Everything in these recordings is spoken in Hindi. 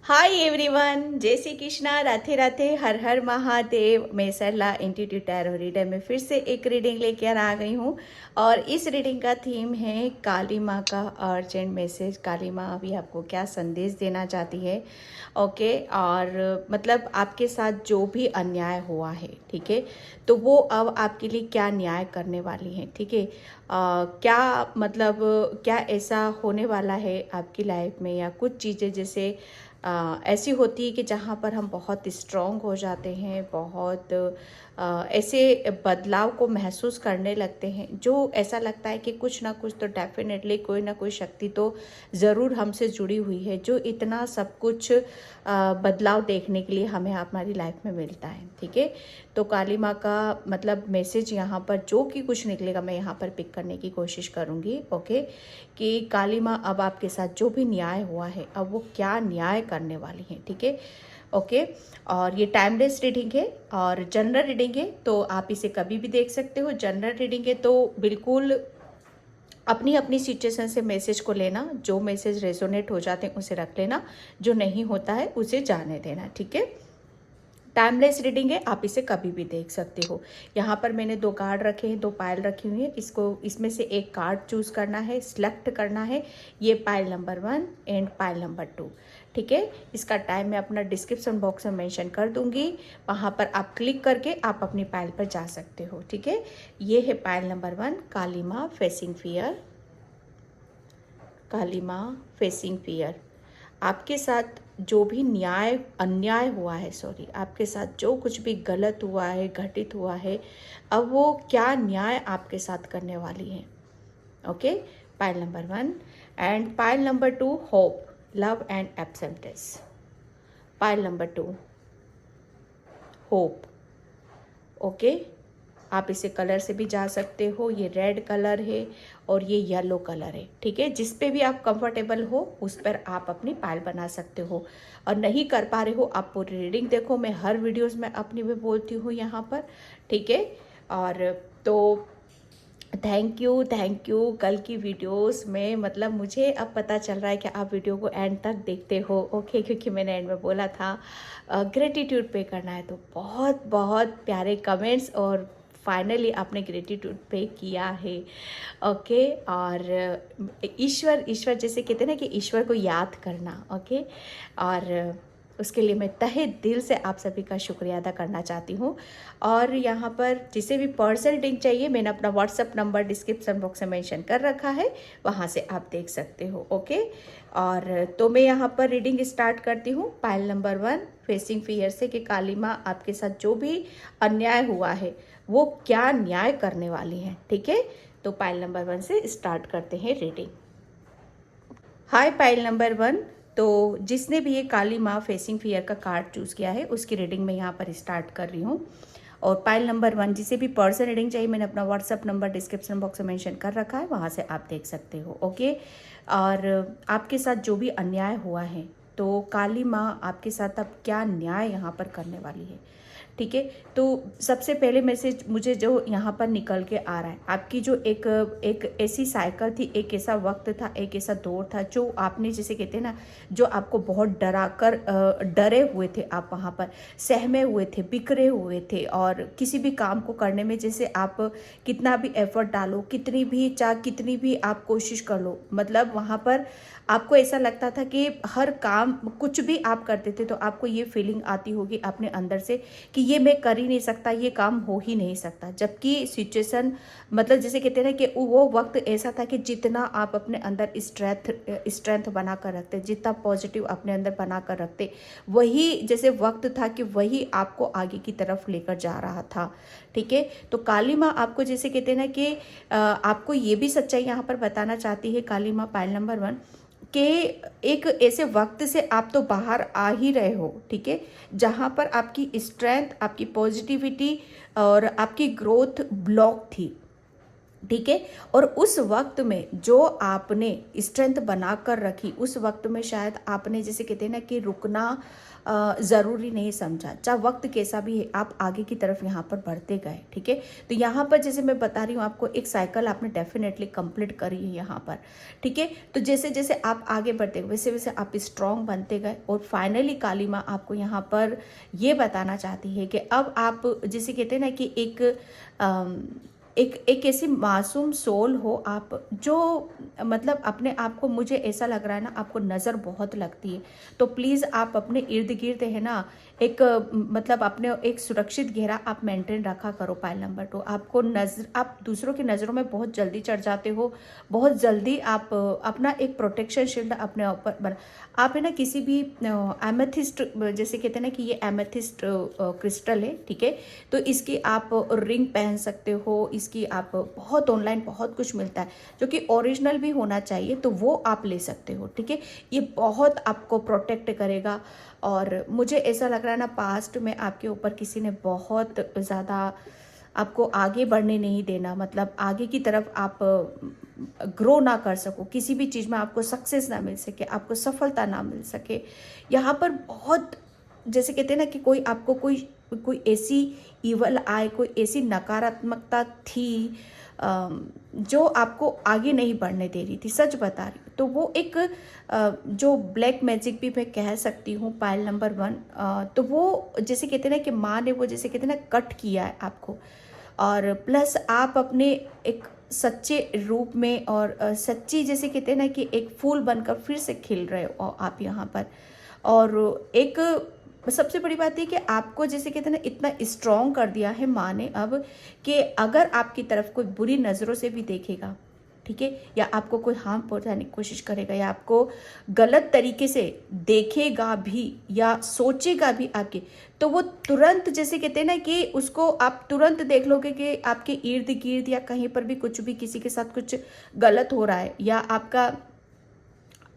हाय एवरीवन, जय श्री कृष्णा, राधे राधे, हर हर महादेव। मैं सरला इंट्यूटिव टैरो रीडर में फिर से एक रीडिंग लेकर आ गई हूँ और इस रीडिंग का थीम है काली माँ का अर्जेंट मैसेज। काली माँ अभी आपको क्या संदेश देना चाहती है। ओके, और मतलब आपके साथ जो भी अन्याय हुआ है, ठीक है, तो वो अब आपके लिए क्या न्याय करने वाली है। ठीक है, क्या मतलब क्या ऐसा होने वाला है आपकी लाइफ में, या कुछ चीज़ें जैसे ऐसी होती है कि जहाँ पर हम बहुत स्ट्रॉन्ग हो जाते हैं, बहुत ऐसे बदलाव को महसूस करने लगते हैं जो ऐसा लगता है कि कुछ ना कुछ तो डेफिनेटली कोई ना कोई शक्ति तो ज़रूर हमसे जुड़ी हुई है, जो इतना सब कुछ बदलाव देखने के लिए हमें हमारी लाइफ में मिलता है। ठीक है, तो काली माँ का मतलब मैसेज यहाँ पर जो कि कुछ निकलेगा मैं यहाँ पर पिक करने की कोशिश करूँगी। ओके, कि काली माँ अब आपके साथ जो भी न्याय हुआ है अब वो क्या न्याय करने वाली है। ठीक है, ओके, और ये टाइमलेस रीडिंग है और जनरल रीडिंग है, तो आप इसे कभी भी देख सकते हो। जनरल रीडिंग है तो बिल्कुल अपनी अपनी सिचुएशन से मैसेज को लेना, जो मैसेज रेजोनेट हो जाते हैं उसे रख लेना, जो नहीं होता है उसे जाने देना। ठीक है, टाइमलेस रीडिंग है, आप इसे कभी भी देख सकते हो। यहाँ पर मैंने दो कार्ड रखे हैं, दो पायल रखी हुई है, इसको इसमें से एक कार्ड चूज करना है, सिलेक्ट करना है। ये pile number 1 and pile number 2। ठीक है, इसका टाइम मैं अपना डिस्क्रिप्शन बॉक्स में मेंशन कर दूंगी, वहाँ पर आप क्लिक करके आप अपनी पायल पर जा सकते हो। ठीक है, ये है पायल नंबर 1, काली माँ फेसिंग फियर। काली माँ फेसिंग फियर, आपके साथ जो भी अन्याय हुआ है, सॉरी, आपके साथ जो कुछ भी गलत हुआ है, घटित हुआ है, अब वो क्या न्याय आपके साथ करने वाली है। Okay, pile number 1 and pile number 2, hope, love and acceptance. Pile number 2, hope. Okay, आप इसे कलर से भी जा सकते हो, ये रेड कलर है और ये येलो कलर है। ठीक है, जिस पे भी आप कंफर्टेबल हो उस पर आप अपनी पायल बना सकते हो। और नहीं कर पा रहे हो आप पूरी रीडिंग देखो, मैं हर वीडियोस में अपनी में बोलती हूँ यहाँ पर। ठीक है, और तो थैंक यू कल की वीडियोस में, मतलब मुझे अब पता चल रहा है कि आप वीडियो को एंड तक देखते हो। ओके, क्योंकि मैंने एंड में बोला था ग्रेटिट्यूड पे करना है, तो बहुत बहुत प्यारे कमेंट्स और फाइनली आपने ग्रेटिट्यूड पे किया है। ओके, और ईश्वर ईश्वर जैसे कहते हैं ना कि ईश्वर को याद करना। ओके, और उसके लिए मैं तहे दिल से आप सभी का शुक्रिया अदा करना चाहती हूँ। और यहाँ पर जिसे भी पर्सनल रीडिंग चाहिए, मैंने अपना व्हाट्सअप नंबर डिस्क्रिप्शन बॉक्स में मेंशन कर रखा है, वहाँ से आप देख सकते हो। ओके, और तो मैं यहाँ पर रीडिंग स्टार्ट करती हूँ पाइल नंबर 1 फेसिंग फियर से, कि काली माँ आपके साथ जो भी अन्याय हुआ है वो क्या न्याय करने वाली है। ठीक है, तो पाइल नंबर 1 से स्टार्ट करते हैं रीडिंग। हाय पाइल नंबर 1, तो जिसने भी ये काली माँ फेसिंग फियर का कार्ड चूज़ किया है उसकी रीडिंग मैं यहाँ पर स्टार्ट कर रही हूँ। और पाइल नंबर 1 जिसे भी पर्सनल रीडिंग चाहिए, मैंने अपना व्हाट्सअप नंबर डिस्क्रिप्शन बॉक्स में मेंशन कर रखा है, वहाँ से आप देख सकते हो। ओके, और आपके साथ जो भी अन्याय हुआ है, तो काली माँ आपके साथ अब क्या न्याय यहाँ पर करने वाली है। ठीक है, तो सबसे पहले मैसेज मुझे जो यहाँ पर निकल के आ रहा है, आपकी जो एक ऐसी साइकिल थी, एक ऐसा वक्त था, एक ऐसा दौर था जो आपने, जैसे कहते हैं ना, जो आपको बहुत डरे हुए थे, आप वहाँ पर सहमे हुए थे, बिखरे हुए थे, और किसी भी काम को करने में जैसे आप कितना भी एफर्ट डालो, कितनी भी आप कोशिश कर लो, मतलब वहाँ पर आपको ऐसा लगता था कि हर काम कुछ भी आप करते थे तो आपको ये फीलिंग आती होगी अपने अंदर से कि ये मैं कर ही नहीं सकता, ये काम हो ही नहीं सकता। जबकि सिचुएशन, मतलब जैसे कहते हैं ना कि वो वक्त ऐसा था कि जितना आप अपने अंदर स्ट्रेंथ बना कर रखते, जितना पॉजिटिव अपने अंदर बना कर रखते, वही जैसे वक्त था कि वही आपको आगे की तरफ लेकर जा रहा था। ठीक है, तो काली माँ आपको जैसे कहते हैं ना कि आपको ये भी सच्चाई यहाँ पर बताना चाहती है काली माँ पाइल नंबर 1, कि एक ऐसे वक्त से आप तो बाहर आ ही रहे हो। ठीक है, जहाँ पर आपकी स्ट्रेंथ, आपकी पॉजिटिविटी और आपकी ग्रोथ ब्लॉक थी। ठीक है। और उस वक्त में जो आपने स्ट्रेंथ बना कर रखी, उस वक्त में शायद आपने जैसे कहते हैं ना कि रुकना ज़रूरी नहीं समझा, चाहे वक्त कैसा भी है, आप आगे की तरफ यहाँ पर बढ़ते गए। ठीक है, तो यहाँ पर जैसे मैं बता रही हूँ आपको, एक साइकिल आपने डेफिनेटली कंप्लीट करी है यहाँ पर। ठीक है, तो जैसे जैसे आप आगे बढ़ते गए वैसे वैसे आप स्ट्रांग बनते गए, और फाइनली काली माँ आपको यहाँ पर ये बताना चाहती है कि अब आप जैसे कहते हैं ना कि एक ऐसी मासूम सोल हो आप, जो मतलब अपने आप को, मुझे ऐसा लग रहा है ना आपको नज़र बहुत लगती है, तो प्लीज़ आप अपने इर्द गिर्द है ना एक मतलब अपने एक सुरक्षित घेरा आप मेंटेन रखा करो। पाइल नंबर 2, आपको नज़र, आप दूसरों की नज़रों में बहुत जल्दी चढ़ जाते हो, बहुत जल्दी आप अपना एक प्रोटेक्शन शील्ड अपने ऊपर बना। आप है ना किसी भी एमेथिस्ट, जैसे कहते हैं ना कि ये एमेथिस्ट क्रिस्टल है, ठीक है, तो इसकी आप रिंग पहन सकते हो, इसकी आप बहुत ऑनलाइन बहुत कुछ मिलता है जो कि ओरिजिनल भी होना चाहिए, तो वो आप ले सकते हो। ठीक है, ये बहुत आपको प्रोटेक्ट करेगा। और मुझे ऐसा लग रहा है ना पास्ट में आपके ऊपर किसी ने बहुत ज़्यादा आपको आगे बढ़ने नहीं देना, मतलब आगे की तरफ आप ग्रो ना कर सको, किसी भी चीज़ में आपको सक्सेस ना मिल सके, आपको सफलता ना मिल सके। यहाँ पर बहुत जैसे कहते हैं ना कि कोई आपको कोई ऐसी ईवल आए, कोई ऐसी नकारात्मकता थी जो आपको आगे नहीं बढ़ने दे रही थी, सच बता रही हूँ। तो वो एक जो ब्लैक मैजिक भी मैं कह सकती हूँ पाइल नंबर 1, तो वो जैसे कहते हैं ना कि माँ ने वो जैसे कहते हैं ना कट किया है आपको, और प्लस आप अपने एक सच्चे रूप में और सच्ची जैसे कहते हैं ना कि एक फूल बनकर फिर से खिल रहे हो आप यहाँ पर। और एक सबसे बड़ी बात है कि आपको जैसे कहते हैं ना इतना स्ट्रॉन्ग कर दिया है माँ ने अब, कि अगर आपकी तरफ कोई बुरी नज़रों से भी देखेगा, ठीक है, या आपको कोई हार्म पहुंचाने की कोशिश करेगा, या आपको गलत तरीके से देखेगा भी या सोचेगा भी आपके, तो वो तुरंत जैसे कहते हैं ना कि उसको आप तुरंत देख लोगे कि आपके इर्द गिर्द या कहीं पर भी कुछ भी किसी के साथ कुछ गलत हो रहा है, या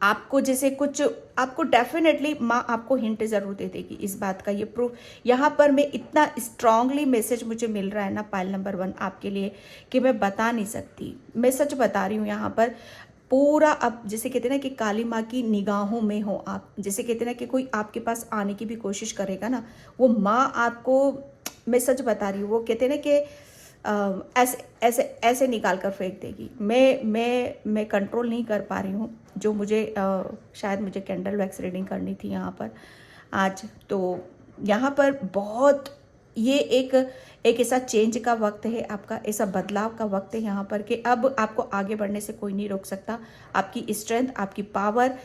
आपको जैसे कुछ, आपको डेफिनेटली माँ आपको हिंट ज़रूर दे देगी इस बात का। ये प्रूफ यहाँ पर मैं इतना स्ट्रांगली मैसेज मुझे मिल रहा है ना पाइल नंबर 1 आपके लिए, कि मैं बता नहीं सकती, मैं सच बता रही हूँ। यहाँ पर पूरा अब जैसे कहते हैं ना कि काली माँ की निगाहों में हो आप, जैसे कहते हैं ना कि कोई आपके पास आने की भी कोशिश करेगा ना, वो माँ आपको, मैं सच बता रही हूँ, वो कहते हैं ना कि ऐसे ऐसे ऐसे निकाल कर फेंक देगी। मैं कंट्रोल नहीं कर पा रही हूँ, जो मुझे शायद मुझे कैंडल वैक्स रीडिंग करनी थी यहाँ पर आज, तो यहाँ पर बहुत ये एक ऐसा चेंज का वक्त है आपका, ऐसा बदलाव का वक्त है यहाँ पर कि अब आपको आगे बढ़ने से कोई नहीं रोक सकता। आपकी स्ट्रेंथ, आपकी पावर,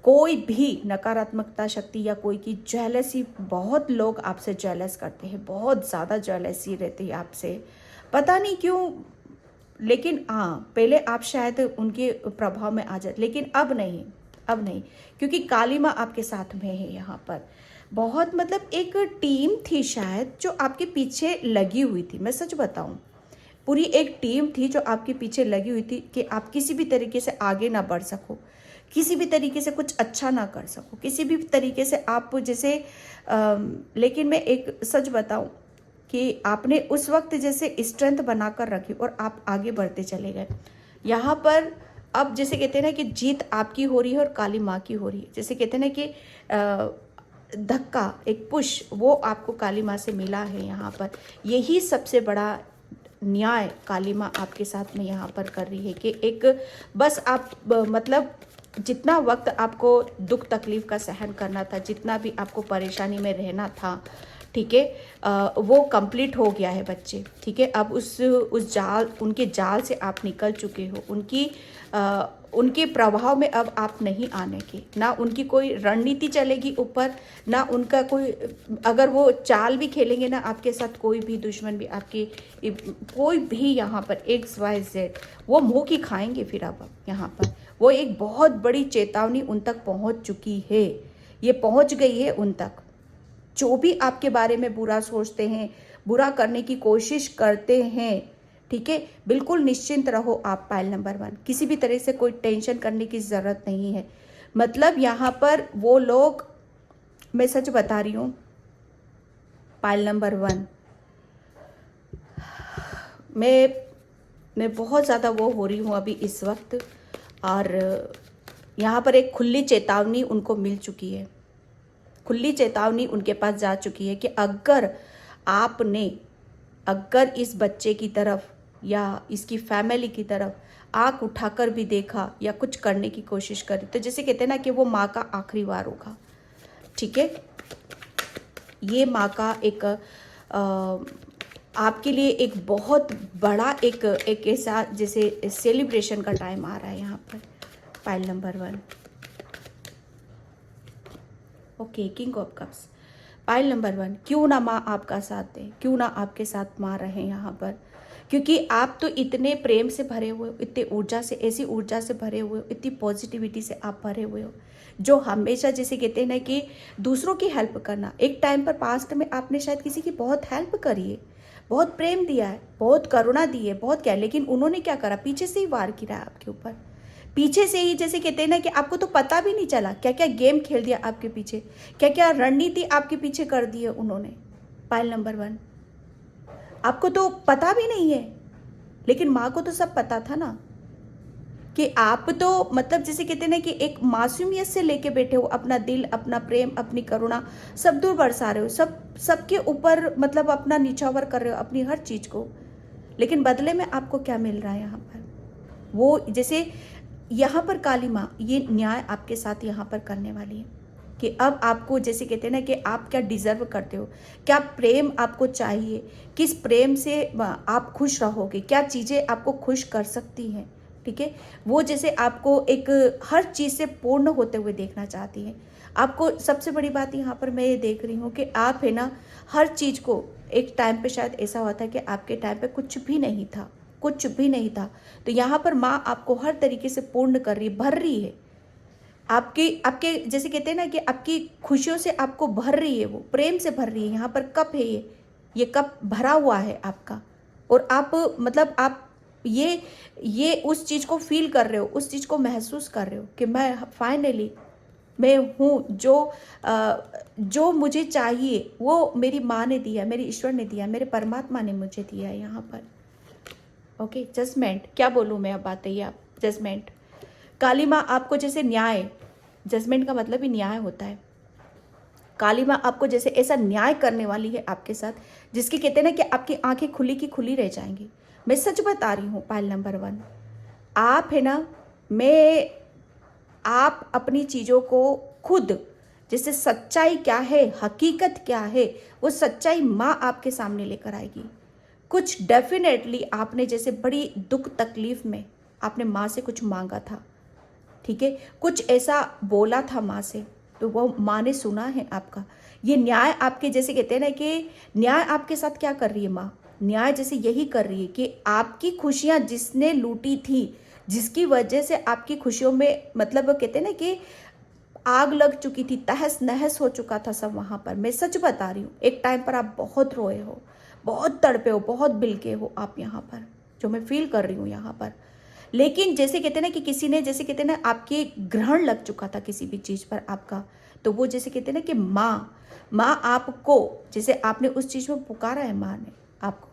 कोई भी नकारात्मकता शक्ति या कोई की जेलसी, बहुत लोग आपसे जेलस करते हैं, बहुत ज़्यादा जेलसी रहती है आपसे, पता नहीं क्यों, लेकिन हाँ पहले आप शायद उनके प्रभाव में आ जाते, लेकिन अब नहीं, अब नहीं, क्योंकि काली माँ आपके साथ में है यहाँ पर। बहुत मतलब एक टीम थी शायद जो आपके पीछे लगी हुई थी, मैं सच बताऊँ, पूरी एक टीम थी जो आपके पीछे लगी हुई थी कि आप किसी भी तरीके से आगे ना बढ़ सको, किसी भी तरीके से कुछ अच्छा ना कर सको, किसी भी तरीके से आप जैसे लेकिन मैं एक सच बताऊँ कि आपने उस वक्त जैसे स्ट्रेंथ बनाकर रखी और आप आगे बढ़ते चले गए। यहाँ पर अब जैसे कहते हैं ना कि जीत आपकी हो रही है और काली माँ की हो रही है, जैसे कहते हैं ना कि धक्का, एक पुश, वो आपको काली माँ से मिला है यहाँ पर। यही सबसे बड़ा न्याय काली माँ आपके साथ में यहाँ पर कर रही है कि एक बस आप मतलब जितना वक्त आपको दुख तकलीफ का सहन करना था, जितना भी आपको परेशानी में रहना था, ठीक है, वो कंप्लीट हो गया है बच्चे। ठीक है, अब उस जाल, उनके जाल से आप निकल चुके हो, उनके प्रभाव में अब आप नहीं आने की, ना उनकी कोई रणनीति चलेगी ऊपर, ना उनका कोई, अगर वो चाल भी खेलेंगे ना आपके साथ, कोई भी दुश्मन भी आपकी, कोई भी यहाँ पर XYZ, वो मुँह की खाएंगे फिर। अब यहाँ पर वो एक बहुत बड़ी चेतावनी उन तक पहुँच चुकी है, ये पहुँच गई है उन तक। जो भी आपके बारे में बुरा सोचते हैं, बुरा करने की कोशिश करते हैं, ठीक है, बिल्कुल निश्चिंत रहो आप पाइल नंबर 1, किसी भी तरह से कोई टेंशन करने की ज़रूरत नहीं है। मतलब यहाँ पर वो लोग, मैं सच बता रही हूँ पाइल नंबर 1, मैं मैं बहुत ज़्यादा वो हो रही हूँ अभी इस वक्त, और यहाँ पर एक खुली चेतावनी उनको मिल चुकी है, खुली चेतावनी उनके पास जा चुकी है कि अगर आपने अगर इस बच्चे की तरफ या इसकी फैमिली की तरफ आंख उठाकर भी देखा या कुछ करने की कोशिश करी, तो जैसे कहते हैं ना कि वो माँ का आखिरी वार होगा। ठीक है, ये माँ का एक आपके लिए एक बहुत बड़ा एक ऐसा जैसे सेलिब्रेशन का टाइम आ रहा है यहाँ पर। Pile number 1, okay, king of cups. Pile number 1, क्यों ना माँ आपका साथ दे, क्यों ना आपके साथ माँ रहे यहाँ पर, क्योंकि आप तो इतने प्रेम से भरे हुए हो, इतने ऊर्जा से, ऐसी ऊर्जा से भरे हुए हो, इतनी पॉजिटिविटी से आप भरे हुए हो, जो हमेशा जैसे कहते हैं ना कि दूसरों की हेल्प करना। एक टाइम पर पास्ट में आपने शायद किसी की बहुत हेल्प करी है, बहुत प्रेम दिया है, बहुत करुणा दी है, बहुत क्या, लेकिन उन्होंने क्या करा, पीछे से ही वार किया आपके ऊपर, पीछे से ही जैसे कहते हैं ना कि आपको तो पता भी नहीं चला क्या क्या गेम खेल दिया आपके पीछे, क्या क्या रणनीति आपके पीछे कर दी है उन्होंने। पाइल नंबर 1, आपको तो पता भी नहीं है, लेकिन माँ को तो सब पता था ना कि आप तो मतलब जैसे कहते हैं ना कि एक मासूमियत से लेके बैठे हो, अपना दिल, अपना प्रेम, अपनी करुणा सब दूर बरसा रहे हो, सबके ऊपर मतलब अपना निछावर कर रहे हो अपनी हर चीज को, लेकिन बदले में आपको क्या मिल रहा है यहाँ पर, वो जैसे यहाँ पर काली माँ ये न्याय आपके साथ यहाँ पर करने वाली है कि अब आपको जैसे कहते हैं ना कि आप क्या डिजर्व करते हो, क्या प्रेम आपको चाहिए, किस प्रेम से आप खुश रहोगे, क्या चीज़ें आपको खुश कर सकती हैं। ठीक है, वो जैसे आपको एक हर चीज़ से पूर्ण होते हुए देखना चाहती है। आपको सबसे बड़ी बात यहाँ पर मैं ये देख रही हूँ कि आप है ना हर चीज़ को, एक टाइम पे शायद ऐसा हुआ था कि आपके टाइम पे कुछ भी नहीं था, कुछ भी नहीं था, तो यहाँ पर माँ आपको हर तरीके से पूर्ण कर रही है, भर रही है, आपके आपके जैसे कहते हैं ना कि आपकी खुशियों से आपको भर रही है, वो प्रेम से भर रही है। यहाँ पर कप है, ये कप भरा हुआ है आपका, और आप मतलब आप ये उस चीज़ को फील कर रहे हो, उस चीज़ को महसूस कर रहे हो कि मैं फाइनली मैं हूँ, जो मुझे चाहिए वो मेरी माँ ने दिया, मेरे ईश्वर ने दिया, मेरे परमात्मा ने मुझे दिया है यहाँ पर। ओके, जजमेंट, क्या बोलूँ मैं, अब बताइए आप। जजमेंट, काली माँ आपको जैसे न्याय, जजमेंट का मतलब ही न्याय होता है, काली माँ आपको जैसे ऐसा न्याय करने वाली है आपके साथ, जिसकी कहते हैं ना कि आपकी आंखें खुली की खुली रह जाएंगी। मैं सच बता रही हूँ। पाइल नंबर 1, आप है ना, आप अपनी चीज़ों को खुद, जैसे सच्चाई क्या है, हकीकत क्या है, वो सच्चाई माँ आपके सामने लेकर आएगी। कुछ डेफिनेटली आपने जैसे बड़ी दुख तकलीफ में आपने माँ से कुछ मांगा था, ठीक है, कुछ ऐसा बोला था माँ से, तो वो माँ ने सुना है आपका। ये न्याय आपके जैसे कहते हैं ना कि न्याय आपके साथ क्या कर रही है माँ, न्याय जैसे यही कर रही है कि आपकी खुशियाँ जिसने लूटी थी, जिसकी वजह से आपकी खुशियों में मतलब वो कहते हैं ना कि आग लग चुकी थी, तहस नहस हो चुका था सब वहाँ पर। मैं सच बता रही हूँ, एक टाइम पर आप बहुत रोए हो, बहुत तड़पे हो, बहुत बिलके हो आप यहाँ पर, जो मैं फील कर रही हूँ यहाँ पर। लेकिन जैसे कहते हैं ना कि किसी ने जैसे कहते हैं ना आपके ग्रहण लग चुका था किसी भी चीज़ पर आपका, तो वो जैसे कहते हैं ना कि माँ आपको जैसे आपने उस चीज़ में पुकारा है माँ ने आपको,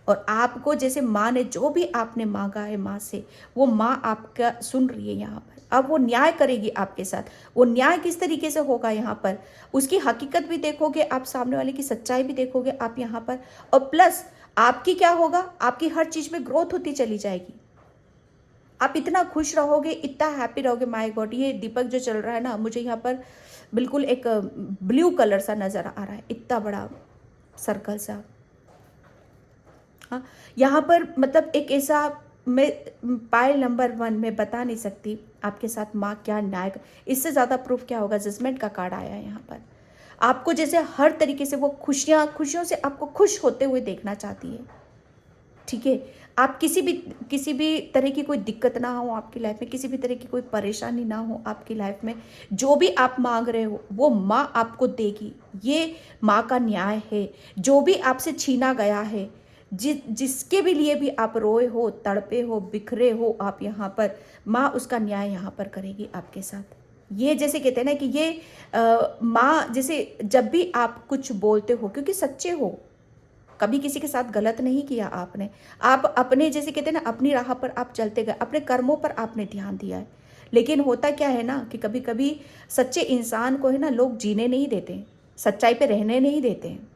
और आपको जैसे माँ ने जो भी आपने मांगा है माँ से, वो माँ आपका सुन रही है यहाँ पर। अब वो न्याय करेगी आपके साथ। वो न्याय किस तरीके से होगा यहाँ पर, उसकी हकीकत भी देखोगे आप, सामने वाले की सच्चाई भी देखोगे आप यहाँ पर, और प्लस आपकी क्या होगा, आपकी हर चीज़ में ग्रोथ होती चली जाएगी। आप इतना खुश रहोगे, इतना हैप्पी रहोगे। माय गॉड, ये दीपक जो चल रहा है ना, मुझे यहाँ पर बिल्कुल एक ब्लू कलर सा नज़र आ रहा है, इतना बड़ा सर्कल सा। हाँ, यहाँ पर मतलब एक ऐसा, मैं पाइल नंबर 1 में बता नहीं सकती आपके साथ माँ क्या न्याय, इससे ज़्यादा प्रूफ क्या होगा। जजमेंट का कार्ड आया है यहाँ पर। आपको जैसे हर तरीके से वो खुशियों से आपको खुश होते हुए देखना चाहती है, ठीक है। आप किसी भी तरह की कोई दिक्कत ना हो आपकी लाइफ में, किसी भी तरह की कोई परेशानी ना हो आपकी लाइफ में, जो भी आप मांग रहे हो वो माँ आपको देगी। ये माँ का न्याय है। जो भी आपसे छीना गया है, जिसके भी लिए भी आप रोए हो, तड़पे हो, बिखरे हो आप यहाँ पर, माँ उसका न्याय यहाँ पर करेगी आपके साथ। ये जैसे कहते हैं ना कि ये माँ जैसे जब भी आप कुछ बोलते हो, क्योंकि सच्चे हो, कभी किसी के साथ गलत नहीं किया आपने। आप अपने जैसे कहते हैं ना, अपनी राह पर आप चलते गए, अपने कर्मों पर आपने ध्यान दिया है। लेकिन होता क्या है ना कि कभी कभी सच्चे इंसान को है ना लोग जीने नहीं देते, सच्चाई पे रहने नहीं देते हैं,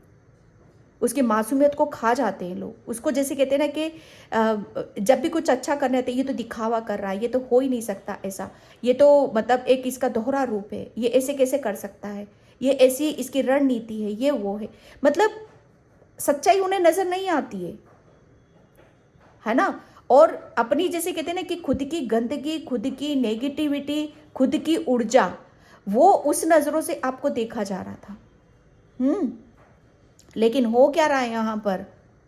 उसकी मासूमियत को खा जाते हैं लोग। उसको जैसे कहते हैं ना कि जब भी कुछ अच्छा करने आते ये तो दिखावा कर रहा है, ये तो हो ही नहीं सकता ऐसा, ये तो मतलब एक इसका दोहरा रूप है, ये ऐसे कैसे कर सकता है, ये ऐसी इसकी रणनीति है, ये वो है। मतलब सच्चाई उन्हें नजर नहीं आती है ना। और अपनी जैसे कहते हैं ना कि खुद की गंदगी, खुद की नेगेटिविटी, खुद की ऊर्जा, वो उस नजरों से आपको देखा जा रहा था। लेकिन हो क्या रहा है यहाँ पर,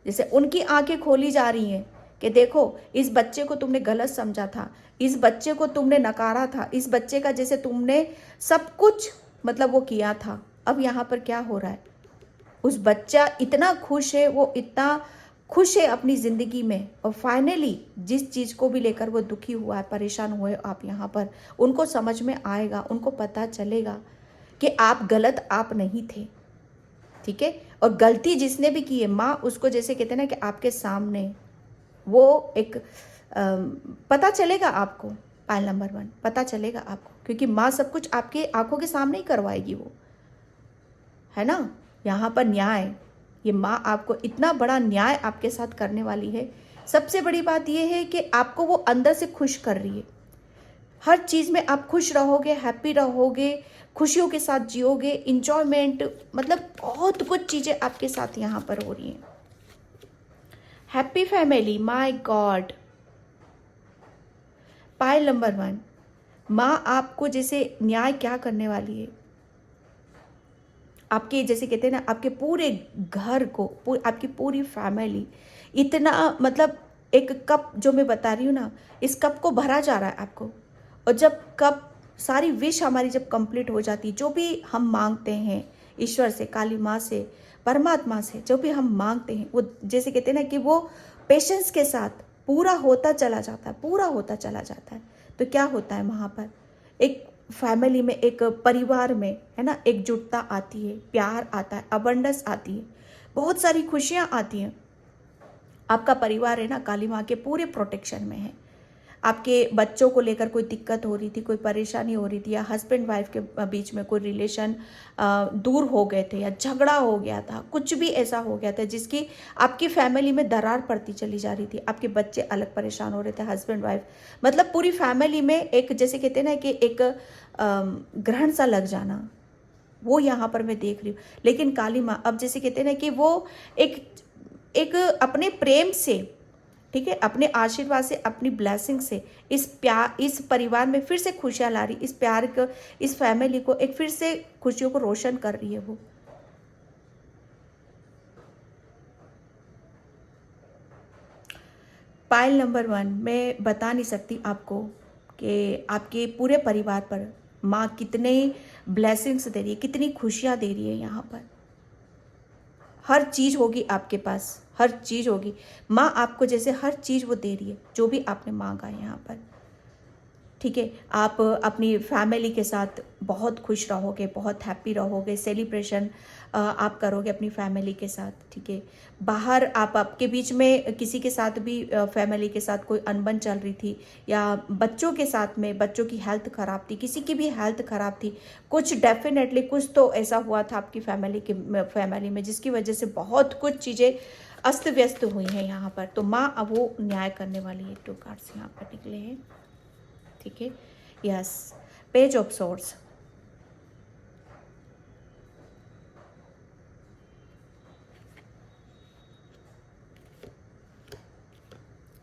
जैसे उनकी आंखें खोली जा रही हैं कि देखो इस बच्चे को तुमने गलत समझा था, इस बच्चे को तुमने नकारा था, इस बच्चे का जैसे तुमने सब कुछ मतलब वो किया था। अब यहाँ पर क्या हो रहा है, उस बच्चा इतना खुश है, वो इतना खुश है अपनी ज़िंदगी में, और फाइनली जिस चीज़ को भी लेकर वो दुखी हुआ है, परेशान हुए आप यहाँ पर, उनको समझ में आएगा, उनको पता चलेगा कि आप गलत आप नहीं थे। ठीक है, और गलती जिसने भी की है माँ उसको जैसे कहते हैं ना कि आपके सामने वो एक पता चलेगा आपको। पायल नंबर 1 पता चलेगा आपको, क्योंकि माँ सब कुछ आपके आंखों के सामने ही करवाएगी वो, है ना। यहाँ पर न्याय, ये माँ आपको इतना बड़ा न्याय आपके साथ करने वाली है। सबसे बड़ी बात ये है कि आपको वो अंदर से खुश कर रही है, हर चीज़ में आप खुश रहोगे, हैप्पी रहोगे, खुशियों के साथ जियोगे, इंजॉयमेंट, मतलब बहुत कुछ चीज़ें आपके साथ यहाँ पर हो रही हैं। Happy family, my God. Pile number 1, माँ आपको जैसे न्याय क्या करने वाली है, आपके जैसे कहते हैं ना आपके पूरे घर को, आपकी पूरी फैमिली, इतना मतलब एक कप जो मैं बता रही हूँ ना, इस कप को भरा जा रहा है आपको। और जब कप सारी विश हमारी जब कंप्लीट हो जाती, जो भी हम मांगते हैं ईश्वर से, काली माँ से, परमात्मा से, जो भी हम मांगते हैं वो जैसे कहते हैं ना कि वो पेशेंस के साथ पूरा होता चला जाता है, पूरा होता चला जाता है। तो क्या होता है वहाँ पर, एक फैमिली में, एक परिवार में, है ना, एकजुटता आती है, प्यार आता है, अबंडेंस आती है, बहुत सारी खुशियाँ आती हैं। आपका परिवार है ना काली माँ के पूरे प्रोटेक्शन में है। आपके बच्चों को लेकर कोई दिक्कत हो रही थी, कोई परेशानी हो रही थी, या हस्बैंड वाइफ के बीच में कोई रिलेशन दूर हो गए थे, या झगड़ा हो गया था, कुछ भी ऐसा हो गया था जिसकी आपकी फैमिली में दरार पड़ती चली जा रही थी, आपके बच्चे अलग परेशान हो रहे थे, हस्बैंड वाइफ, मतलब पूरी फैमिली में एक जैसे कहते हैं ना कि एक ग्रहण सा लग जाना, वो यहाँ पर मैं देख रही हूँ। लेकिन काली माँ अब जैसे कहते हैं ना कि वो एक अपने प्रेम से, ठीक है, अपने आशीर्वाद से, अपनी ब्लेसिंग से इस प्यार, इस परिवार में फिर से खुशियाँ ला रही, इस प्यार को, इस फैमिली को एक फिर से खुशियों को रोशन कर रही है वो। पायल नंबर 1, मैं बता नहीं सकती आपको कि आपके पूरे परिवार पर माँ कितने ब्लेसिंग्स दे रही है, कितनी खुशियाँ दे रही है। यहाँ पर हर चीज़ होगी आपके पास, हर चीज़ होगी। माँ आपको जैसे हर चीज़ वो दे रही है जो भी आपने मांगा है यहाँ पर। ठीक है, आप अपनी फैमिली के साथ बहुत खुश रहोगे, बहुत हैप्पी रहोगे, सेलिब्रेशन आप करोगे अपनी फैमिली के साथ। ठीक है, बाहर आप आपके बीच में किसी के साथ भी फैमिली के साथ कोई अनबन चल रही थी, या बच्चों के साथ में बच्चों की हेल्थ ख़राब थी, किसी की भी हेल्थ ख़राब थी, कुछ डेफिनेटली कुछ तो ऐसा हुआ था आपकी फैमिली में जिसकी वजह से बहुत कुछ चीज़ें अस्त व्यस्त हुई हैं यहाँ पर। तो माँ अब वो न्याय करने वाली है। 2 कार्ड्स यहाँ पर निकले हैं। ठीक है, yes, page of swords,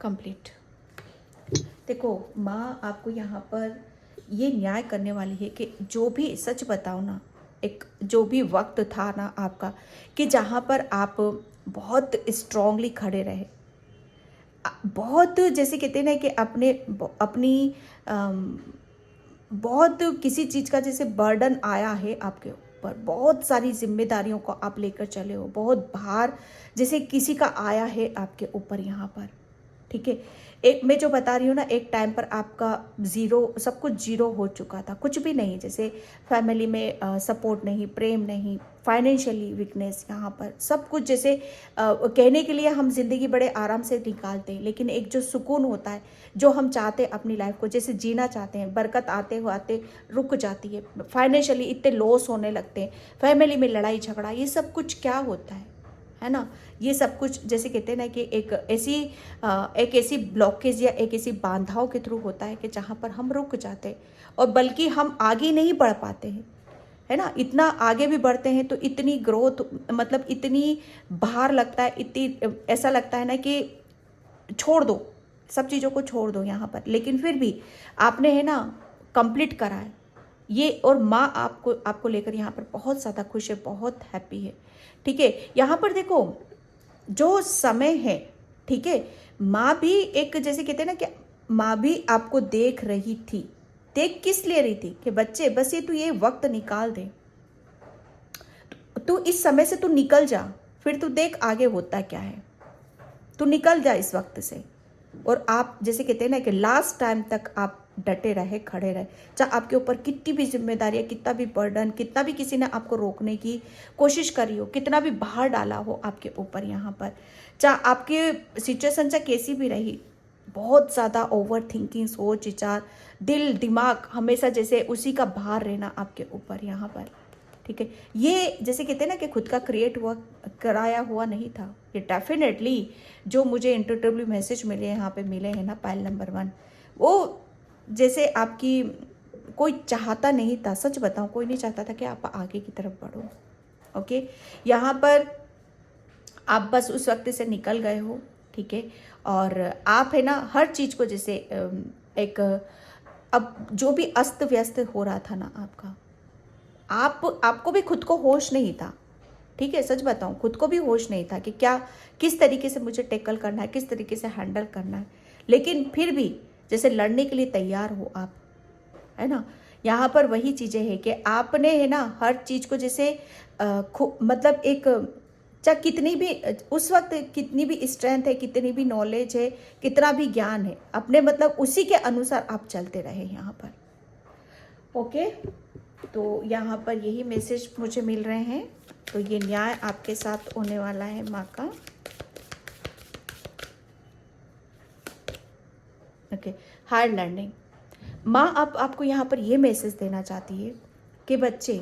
complete. देखो माँ आपको यहाँ पर ये न्याय करने वाली है कि जो भी सच बताओ ना, एक जो भी वक्त था ना आपका कि जहाँ पर आप बहुत स्ट्रांगली खड़े रहे, बहुत जैसे कहते हैं ना कि अपनी बहुत किसी चीज़ का जैसे बर्डन आया है आपके ऊपर, बहुत सारी जिम्मेदारियों को आप लेकर चले हो, बहुत भार जैसे किसी का आया है आपके ऊपर यहाँ पर। ठीक है। एक मैं जो बता रही हूँ ना, एक टाइम पर आपका ज़ीरो, सब कुछ ज़ीरो हो चुका था, कुछ भी नहीं, जैसे फैमिली में सपोर्ट नहीं, प्रेम नहीं, फाइनेंशियली वीकनेस, यहाँ पर सब कुछ, जैसे कहने के लिए हम ज़िंदगी बड़े आराम से निकालते हैं, लेकिन एक जो सुकून होता है, जो हम चाहते हैं अपनी लाइफ को जैसे जीना चाहते हैं, बरकत आते हुए आते रुक जाती है, फाइनेंशियली इतने लॉस होने लगते हैं, फैमिली में लड़ाई झगड़ा, ये सब कुछ क्या होता है ना। ये सब कुछ जैसे कहते हैं ना कि एक ऐसी ब्लॉकेज या एक ऐसी बाधाओं के थ्रू होता है कि जहाँ पर हम रुक जाते हैं, और बल्कि हम आगे नहीं बढ़ पाते हैं, है ना। इतना आगे भी बढ़ते हैं तो इतनी ग्रोथ, मतलब इतनी बाहर लगता है, इतनी ऐसा लगता है ना कि छोड़ दो, सब चीज़ों को छोड़ दो यहाँ पर, लेकिन फिर भी आपने, है ना, कंप्लीट करा है ये। और माँ आपको लेकर यहाँ पर बहुत ज़्यादा खुश है, बहुत हैप्पी है, ठीक है। यहाँ पर देखो जो समय है, ठीक है, माँ भी एक, जैसे कहते हैं ना कि माँ भी आपको देख रही थी। देख किस लिए रही थी कि बच्चे बस ये तू ये वक्त निकाल दे, तू इस समय से तू निकल जा, फिर तू देख आगे होता क्या है, तू निकल जा इस वक्त से। और आप जैसे कहते हैं ना कि लास्ट टाइम तक आप डटे रहे, खड़े रहे, चाहे आपके ऊपर कितनी भी जिम्मेदारी है, कितना भी बर्डन, कितना भी किसी ने आपको रोकने की कोशिश करी हो, कितना भी बाहर डाला हो आपके ऊपर, यहाँ पर चाहे आपकी सिचुएशन चाहे कैसी भी रही, बहुत ज़्यादा ओवर थिंकिंग, सोच विचार, दिल दिमाग हमेशा जैसे उसी का भार रहना आपके ऊपर यहाँ पर, ठीक है। ये जैसे कहते हैं ना कि खुद का क्रिएट हुआ, कराया हुआ नहीं था ये। डेफिनेटली जो मुझे इंटरव्यू मैसेज मिले यहाँ पे मिले हैं ना, पाइल नंबर 1, वो जैसे आपकी कोई चाहता नहीं था, सच बताऊँ, कोई नहीं चाहता था कि आप आगे की तरफ बढ़ो, ओके। यहाँ पर आप बस उस वक्त से निकल गए हो, ठीक है। और आप, है ना, हर चीज़ को जैसे एक, अब जो भी अस्त व्यस्त हो रहा था ना आपका, आपको भी खुद को होश नहीं था, ठीक है। सच बताऊं, खुद को भी होश नहीं था कि क्या, किस तरीके से मुझे टैकल करना है, किस तरीके से हैंडल करना है, लेकिन फिर भी जैसे लड़ने के लिए तैयार हो आप, है ना। यहाँ पर वही चीज़ें हैं कि आपने, है ना, हर चीज़ को जैसे मतलब एक, चाहे कितनी भी उस वक्त कितनी भी स्ट्रेंथ है, कितनी भी नॉलेज है, कितना भी ज्ञान है, अपने मतलब उसी के अनुसार आप चलते रहे यहाँ पर, ओके। तो यहाँ पर यही मैसेज मुझे मिल रहे हैं। तो ये न्याय आपके साथ होने वाला है माँ का, ओके। हार्ड लर्निंग, माँ अब आपको यहाँ पर ये मैसेज देना चाहती है कि बच्चे,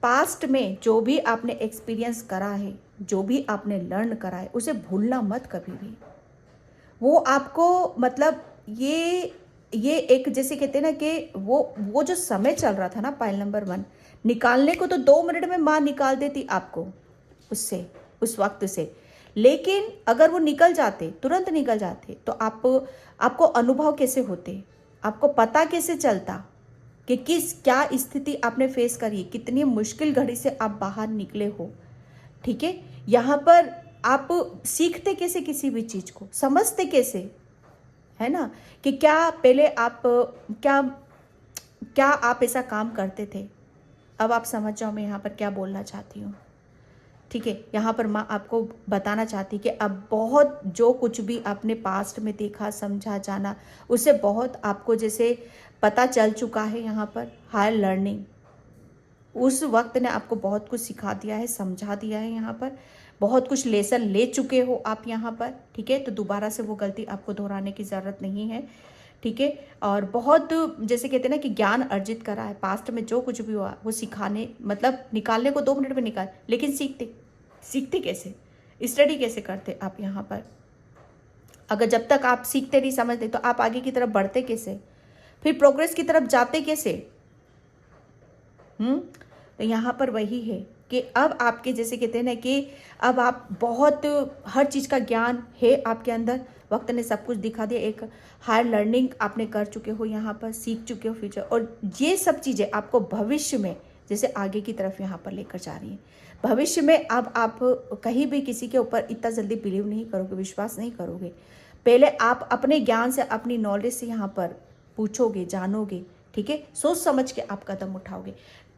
पास्ट में जो भी आपने एक्सपीरियंस करा है, जो भी आपने लर्न करा है, उसे भूलना मत कभी भी। वो आपको मतलब ये एक, जैसे कहते हैं ना कि वो जो समय चल रहा था ना, पाइल नंबर 1, निकालने को तो 2 मिनट में माँ निकाल देती आपको उससे, उस वक्त से, लेकिन अगर वो निकल जाते, तुरंत निकल जाते, तो आपको अनुभव कैसे होते, आपको पता कैसे चलता कि क्या स्थिति आपने फेस करी, कितनी मुश्किल घड़ी से आप बाहर निकले हो, ठीक है। यहाँ पर आप सीखते कैसे, किसी भी चीज़ को समझते कैसे, है ना, कि क्या पहले आप क्या आप ऐसा काम करते थे। अब आप समझ जाओ मैं यहाँ पर क्या बोलना चाहती हूँ, ठीक है। यहाँ पर माँ आपको बताना चाहती कि अब बहुत जो कुछ भी आपने पास्ट में देखा, समझा, जाना, उससे बहुत आपको जैसे पता चल चुका है। यहाँ पर हायर लर्निंग, उस वक्त ने आपको बहुत कुछ सिखा दिया है, समझा दिया है, यहाँ पर बहुत कुछ लेसन ले चुके हो आप यहाँ पर, ठीक है। तो दोबारा से वो गलती आपको दोहराने की ज़रूरत नहीं है, ठीक है। और बहुत जैसे कहते हैं ना कि ज्ञान अर्जित करा है, पास्ट में जो कुछ भी हुआ वो सिखाने, मतलब निकालने को 2 मिनट में निकाल, लेकिन सीखते कैसे, स्टडी कैसे करते आप यहाँ पर। अगर जब तक आप सीखते नहीं, समझते, तो आप आगे की तरफ बढ़ते कैसे, फिर प्रोग्रेस की तरफ जाते कैसे। तो यहाँ पर वही है कि अब आपके जैसे कहते हैं ना कि अब आप बहुत, हर चीज़ का ज्ञान है आपके अंदर, वक्त ने सब कुछ दिखा दिया, एक हायर लर्निंग आपने कर चुके हो, यहाँ पर सीख चुके हो फ्यूचर, और ये सब चीज़ें आपको भविष्य में जैसे आगे की तरफ यहाँ पर लेकर जा रही हैं। भविष्य में अब आप कहीं भी किसी के ऊपर इतना जल्दी बिलीव नहीं करोगे, विश्वास नहीं करोगे। पहले आप अपने ज्ञान से, अपनी नॉलेज से यहाँ पर पूछोगे, जानोगे, ठीक है, सोच समझ के आप कदम उठाओगे।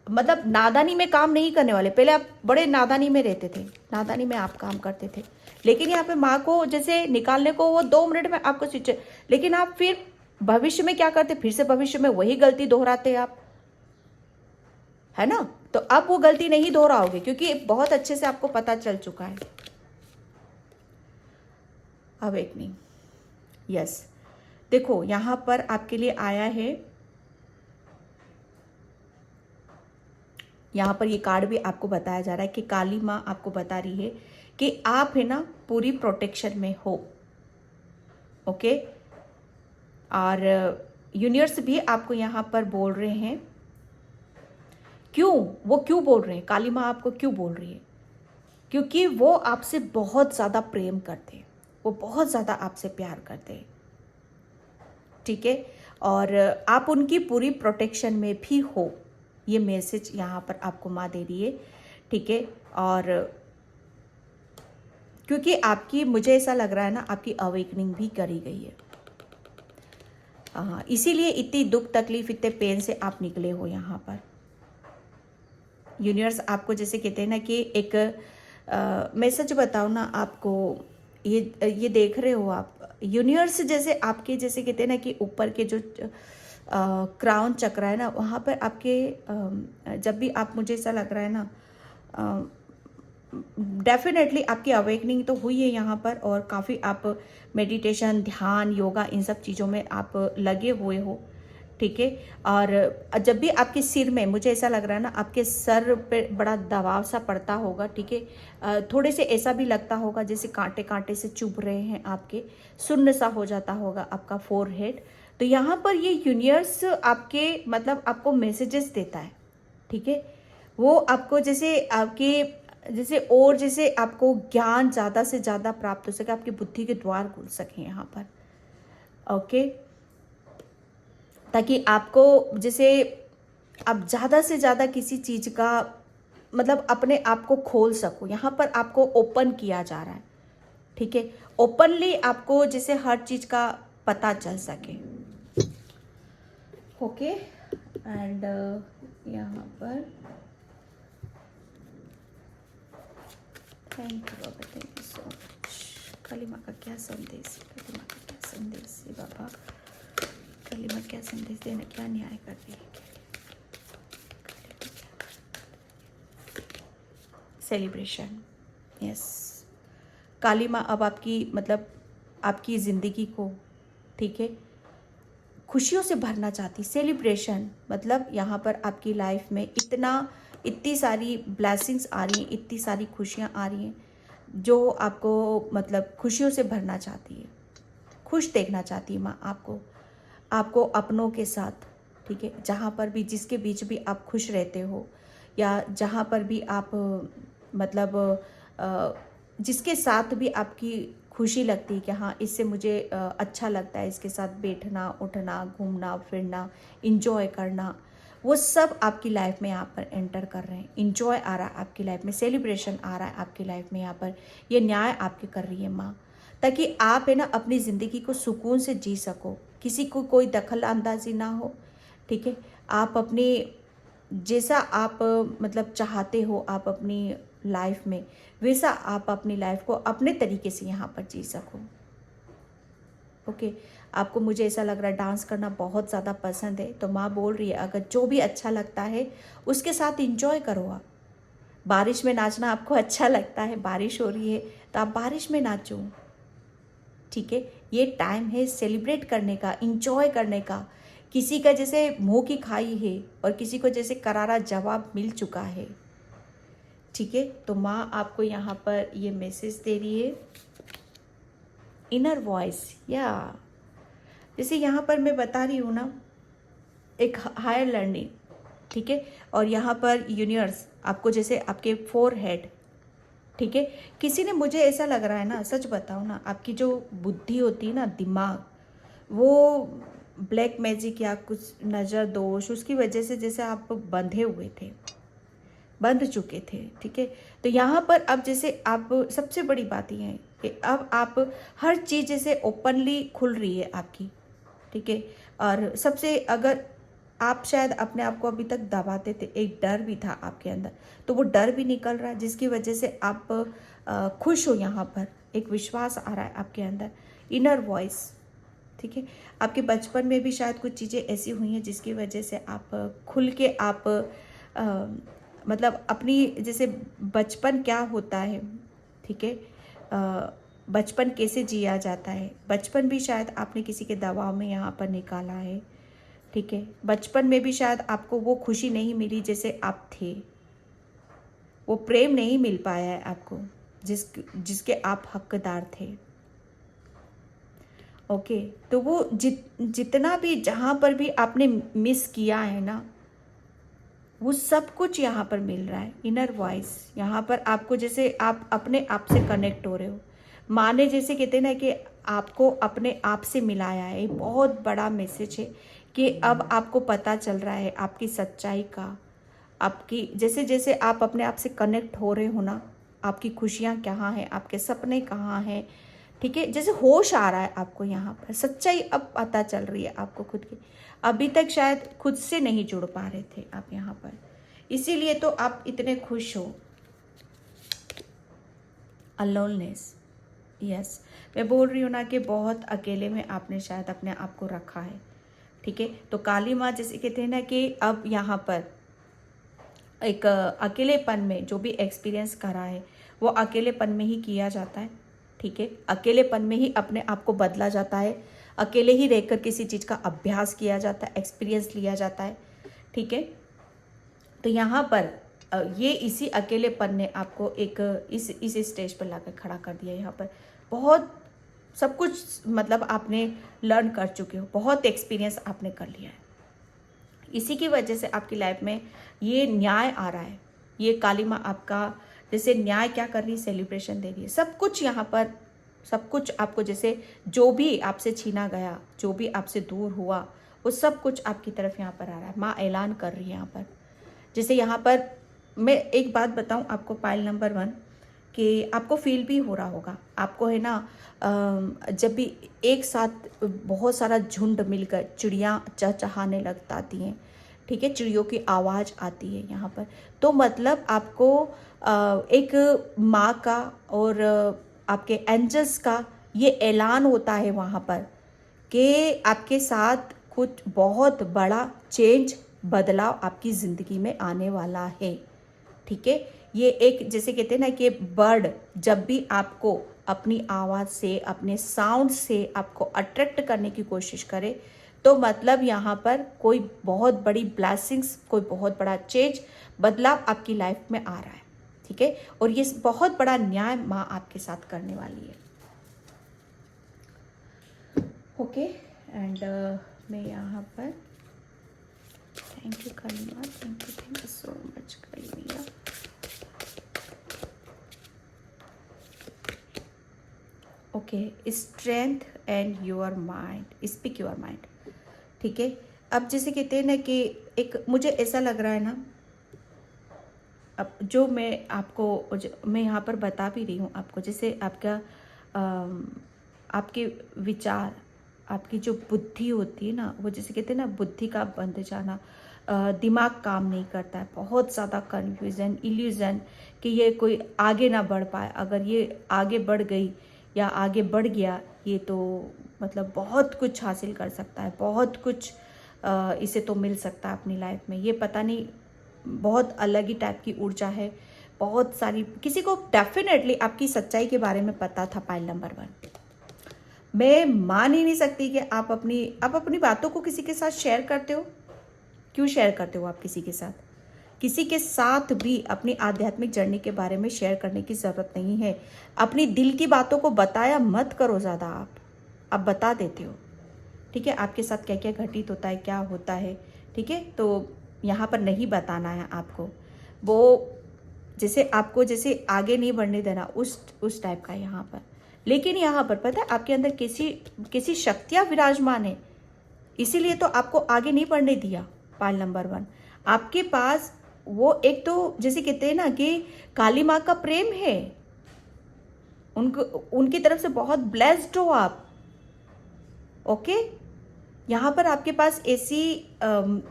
मतलब नादानी में काम नहीं करने वाले। पहले आप बड़े नादानी में रहते थे, नादानी में आप काम करते थे, लेकिन यहाँ पे माँ को जैसे निकालने को वो 2 मिनट में आपको स्विच, लेकिन आप फिर भविष्य में क्या करते, फिर से भविष्य में वही गलती दोहराते आप, है ना। तो अब वो गलती नहीं दोहराओगे क्योंकि बहुत अच्छे से आपको पता चल चुका है। Awakening, yes. देखो यहां पर आपके लिए आया है, यहां पर ये कार्ड भी आपको बताया जा रहा है कि काली माँ आपको बता रही है कि आप है ना पूरी प्रोटेक्शन में हो, ओके। और यूनिवर्स भी आपको यहां पर बोल रहे हैं, वो क्यों बोल रहे हैं, काली माँ आपको क्यों बोल रही है, क्योंकि वो आपसे बहुत ज़्यादा प्रेम करते हैं, वो बहुत ज़्यादा आपसे प्यार करते हैं, ठीक है। और आप उनकी पूरी प्रोटेक्शन में भी हो, ये मैसेज यहाँ पर आपको माँ दे रही है, ठीक है। और क्योंकि आपकी, मुझे ऐसा लग रहा है ना, आपकी अवेकनिंग भी करी गई है, हाँ, इसीलिए इतनी दुख तकलीफ, इतने पेन से आप निकले हो यहाँ पर। यूनिवर्स आपको जैसे कहते हैं ना कि एक मैं सच बताऊँ ना आपको, ये देख रहे हो आप, यूनिवर्स जैसे आपके जैसे कहते हैं ना कि ऊपर के जो क्राउन चक्र है ना, वहाँ पर आपके जब भी आप, मुझे ऐसा लग रहा है ना, डेफिनेटली आपकी अवेकनिंग तो हुई है यहाँ पर, और काफ़ी आप मेडिटेशन, ध्यान, योगा, इन सब चीज़ों में आप लगे हुए हो, ठीक है। और जब भी आपके सिर में, मुझे ऐसा लग रहा है ना, आपके सर पे बड़ा दबाव सा पड़ता होगा, ठीक है। थोड़े से ऐसा भी लगता होगा जैसे कांटे कांटे से चुभ रहे हैं आपके, सुन्न सा हो जाता होगा आपका फोरहेड। तो यहाँ पर ये यूनिवर्स आपके मतलब आपको मैसेजेस देता है, ठीक है। वो आपको जैसे आपके जैसे, और जैसे आपको ज्ञान ज़्यादा से ज़्यादा प्राप्त हो सके, आपकी बुद्धि के द्वार खुल सके यहाँ पर, ओके। ताकि आपको जैसे आप ज़्यादा से ज़्यादा किसी चीज़ का मतलब अपने आप को खोल सको, यहाँ पर आपको ओपन किया जा रहा है, ठीक है। ओपनली आपको जैसे हर चीज़ का पता चल सके, ओके। एंड यहाँ पर थैंक यू बाबा, thank you so much. Kali माँ का क्या संदेश है, काली माँ का क्या संदेश है बाबा, काली माँ क्या संदेश देना, क्या न्याय कर रही है, सेलिब्रेशन, यस। काली माँ अब आपकी मतलब आपकी ज़िंदगी को, ठीक है, खुशियों से भरना चाहती। सेलिब्रेशन मतलब यहाँ पर आपकी लाइफ में इतनी सारी ब्लेसिंग्स आ रही हैं, इतनी सारी खुशियाँ आ रही हैं जो आपको मतलब खुशियों से भरना चाहती है, खुश देखना चाहती है माँ आपको अपनों के साथ, ठीक है। जहाँ पर भी, जिसके बीच भी आप खुश रहते हो, या जहाँ पर भी आप मतलब जिसके साथ भी आपकी खुशी लगती है कि हाँ इससे मुझे अच्छा लगता है, इसके साथ बैठना, उठना, घूमना फिरना, इंजॉय करना, वो सब आपकी लाइफ में यहाँ पर एंटर कर रहे हैं। इंजॉय आ रहा है आपकी लाइफ में, सेलिब्रेशन आ रहा है आपकी लाइफ में, यहाँ पर ये न्याय आपके कर रही है माँ, ताकि आप है ना अपनी ज़िंदगी को सुकून से जी सको, किसी को कोई दखल अंदाजी ना हो, ठीक है। आप अपने जैसा आप मतलब चाहते हो आप अपनी लाइफ में, वैसा आप अपनी लाइफ को अपने तरीके से यहाँ पर जी सको, ओके। आपको, मुझे ऐसा लग रहा है, डांस करना बहुत ज़्यादा पसंद है, तो माँ बोल रही है अगर जो भी अच्छा लगता है उसके साथ इंजॉय करो आप। बारिश में नाचना आपको अच्छा लगता है, बारिश हो रही है तो आप बारिश में नाचो, ठीक है। ये टाइम है सेलिब्रेट करने का, इंजॉय करने का। किसी का जैसे मुंह की खाई है और किसी को जैसे करारा जवाब मिल चुका है, ठीक है। तो माँ आपको यहाँ पर ये मैसेज दे रही है, इनर वॉइस, या जैसे यहाँ पर मैं बता रही हूँ ना, एक हायर लर्निंग, ठीक है। और यहाँ पर यूनिवर्स आपको जैसे आपके फोरहेड, ठीक है, किसी ने, मुझे ऐसा लग रहा है ना, सच बताओ ना, आपकी जो बुद्धि होती है ना, दिमाग, वो ब्लैक मैजिक या कुछ नज़र दोष, उसकी वजह से जैसे आप बंधे हुए थे, बंध चुके थे, ठीक है। तो यहाँ पर अब जैसे आप, सबसे बड़ी बात यह है कि अब आप हर चीज़ जैसे ओपनली खुल रही है आपकी, ठीक है। और सबसे अगर आप शायद अपने आप को अभी तक दबाते थे, एक डर भी था आपके अंदर, तो वो डर भी निकल रहा है, जिसकी वजह से आप खुश हो। यहाँ पर एक विश्वास आ रहा है आपके अंदर, इनर वॉइस, ठीक है। आपके बचपन में भी शायद कुछ चीज़ें ऐसी हुई हैं जिसकी वजह से आप खुल के आप मतलब अपनी, जैसे बचपन क्या होता है, ठीक है, बचपन कैसे जिया जाता है, बचपन भी शायद आपने किसी के दबाव में यहाँ पर निकाला है, ठीक है। बचपन में भी शायद आपको वो खुशी नहीं मिली जैसे आप थे, वो प्रेम नहीं मिल पाया है आपको जिसके आप हकदार थे। ओके, तो वो जितना भी जहाँ पर भी आपने मिस किया है ना, वो सब कुछ यहाँ पर मिल रहा है। इनर वॉइस यहाँ पर आपको, जैसे आप अपने आप से कनेक्ट हो रहे हो, माने जैसे कहते हैं ना कि आपको अपने आप से मिलाया है। बहुत बड़ा मैसेज है कि अब आपको पता चल रहा है आपकी सच्चाई का, आपकी जैसे जैसे आप अपने आप से कनेक्ट हो रहे हो ना, आपकी खुशियाँ कहाँ हैं, आपके सपने कहाँ हैं, ठीक है। जैसे होश आ रहा है आपको, यहाँ पर सच्चाई अब पता चल रही है आपको खुद की। अभी तक शायद खुद से नहीं जुड़ पा रहे थे आप यहाँ पर, इसीलिए तो आप इतने खुश हो। अलोननेस, यस, मैं बोल रही हूँ ना कि बहुत अकेले में आपने शायद अपने आप को रखा है, ठीक है। तो काली माँ जैसे कहते हैं ना कि अब यहाँ पर एक अकेलेपन में जो भी एक्सपीरियंस करा है वो अकेलेपन में ही किया जाता है, ठीक है। अकेलेपन में ही अपने आप को बदला जाता है, अकेले ही रहकर किसी चीज़ का अभ्यास किया जाता है, एक्सपीरियंस लिया जाता है, ठीक है। तो यहाँ पर ये इसी अकेलेपन ने आपको एक इस स्टेज पर लाकर खड़ा कर दिया। यहाँ पर बहुत सब कुछ मतलब आपने लर्न कर चुके हो, बहुत एक्सपीरियंस आपने कर लिया है। इसी की वजह से आपकी लाइफ में ये न्याय आ रहा है। ये काली माँ आपका जैसे न्याय क्या कर रही है, सेलिब्रेशन दे रही है। सब कुछ यहाँ पर, सब कुछ आपको, जैसे जो भी आपसे छीना गया, जो भी आपसे दूर हुआ, वो सब कुछ आपकी तरफ यहाँ पर आ रहा है। माँ ऐलान कर रही है यहाँ पर। जैसे यहाँ पर मैं एक बात बताऊँ आपको, पाइल नंबर 1, कि आपको फील भी हो रहा होगा, आपको है ना, जब भी एक साथ बहुत सारा झुंड मिलकर चिड़ियाँ चहचहाने लगती हैं, ठीक है, चिड़ियों की आवाज़ आती है यहाँ पर, तो मतलब आपको एक माँ का और आपके एंजल्स का ये ऐलान होता है वहाँ पर कि आपके साथ कुछ बहुत बड़ा चेंज, बदलाव आपकी ज़िंदगी में आने वाला है, ठीक है। ये एक, जैसे कहते हैं ना कि बर्ड जब भी आपको अपनी आवाज़ से, अपने साउंड से आपको अट्रैक्ट करने की कोशिश करे, तो मतलब यहाँ पर कोई बहुत बड़ी ब्लेसिंग्स, कोई बहुत बड़ा चेंज, बदलाव आपकी लाइफ में आ रहा है, ठीक है। और ये बहुत बड़ा न्याय माँ आपके साथ करने वाली है। ओके, एंड मैं यहाँ पर थैंक यू काली माँ, थैंक यू सो मच काली मैया। Okay, strength and your mind, speak your mind, ठीक है। अब जैसे कहते हैं ना कि एक, मुझे ऐसा लग रहा है ना, अब जो मैं आपको, मैं यहाँ पर बता भी रही हूँ आपको, जैसे आपका आपके विचार, आपकी जो बुद्धि होती है ना, वो जैसे कहते हैं ना बुद्धि का बंद जाना, दिमाग काम नहीं करता है, बहुत ज़्यादा कन्फ्यूज़न, इल्यूज़न कि ये कोई आगे ना बढ़ पाए। अगर ये आगे बढ़ गई या आगे बढ़ गया, ये तो मतलब बहुत कुछ हासिल कर सकता है, बहुत कुछ इसे तो मिल सकता है अपनी लाइफ में। ये पता नहीं, बहुत अलग ही टाइप की ऊर्जा है, बहुत सारी, किसी को डेफिनेटली आपकी सच्चाई के बारे में पता था। पाइल नंबर 1, मैं मान ही नहीं सकती कि आप अपनी बातों को किसी के साथ शेयर करते हो। क्यों शेयर करते हो आप किसी के साथ? किसी के साथ भी अपनी आध्यात्मिक जर्नी के बारे में शेयर करने की ज़रूरत नहीं है। अपनी दिल की बातों को बताया मत करो ज़्यादा, आप बता देते हो, ठीक है। आपके साथ क्या क्या घटित होता है, क्या होता है, ठीक है, तो यहाँ पर नहीं बताना है आपको। वो जैसे आपको जैसे आगे नहीं बढ़ने देना, उस टाइप का यहाँ पर। लेकिन यहाँ पर पता है आपके अंदर किसी शक्तियाँ विराजमान है, इसीलिए तो आपको आगे नहीं बढ़ने दिया। पाइल नंबर 1, आपके पास वो एक तो जैसे कहते हैं ना कि काली माँ का प्रेम है, उनकी तरफ से बहुत ब्लेस्ड हो आप, ओके। यहाँ पर आपके पास ऐसी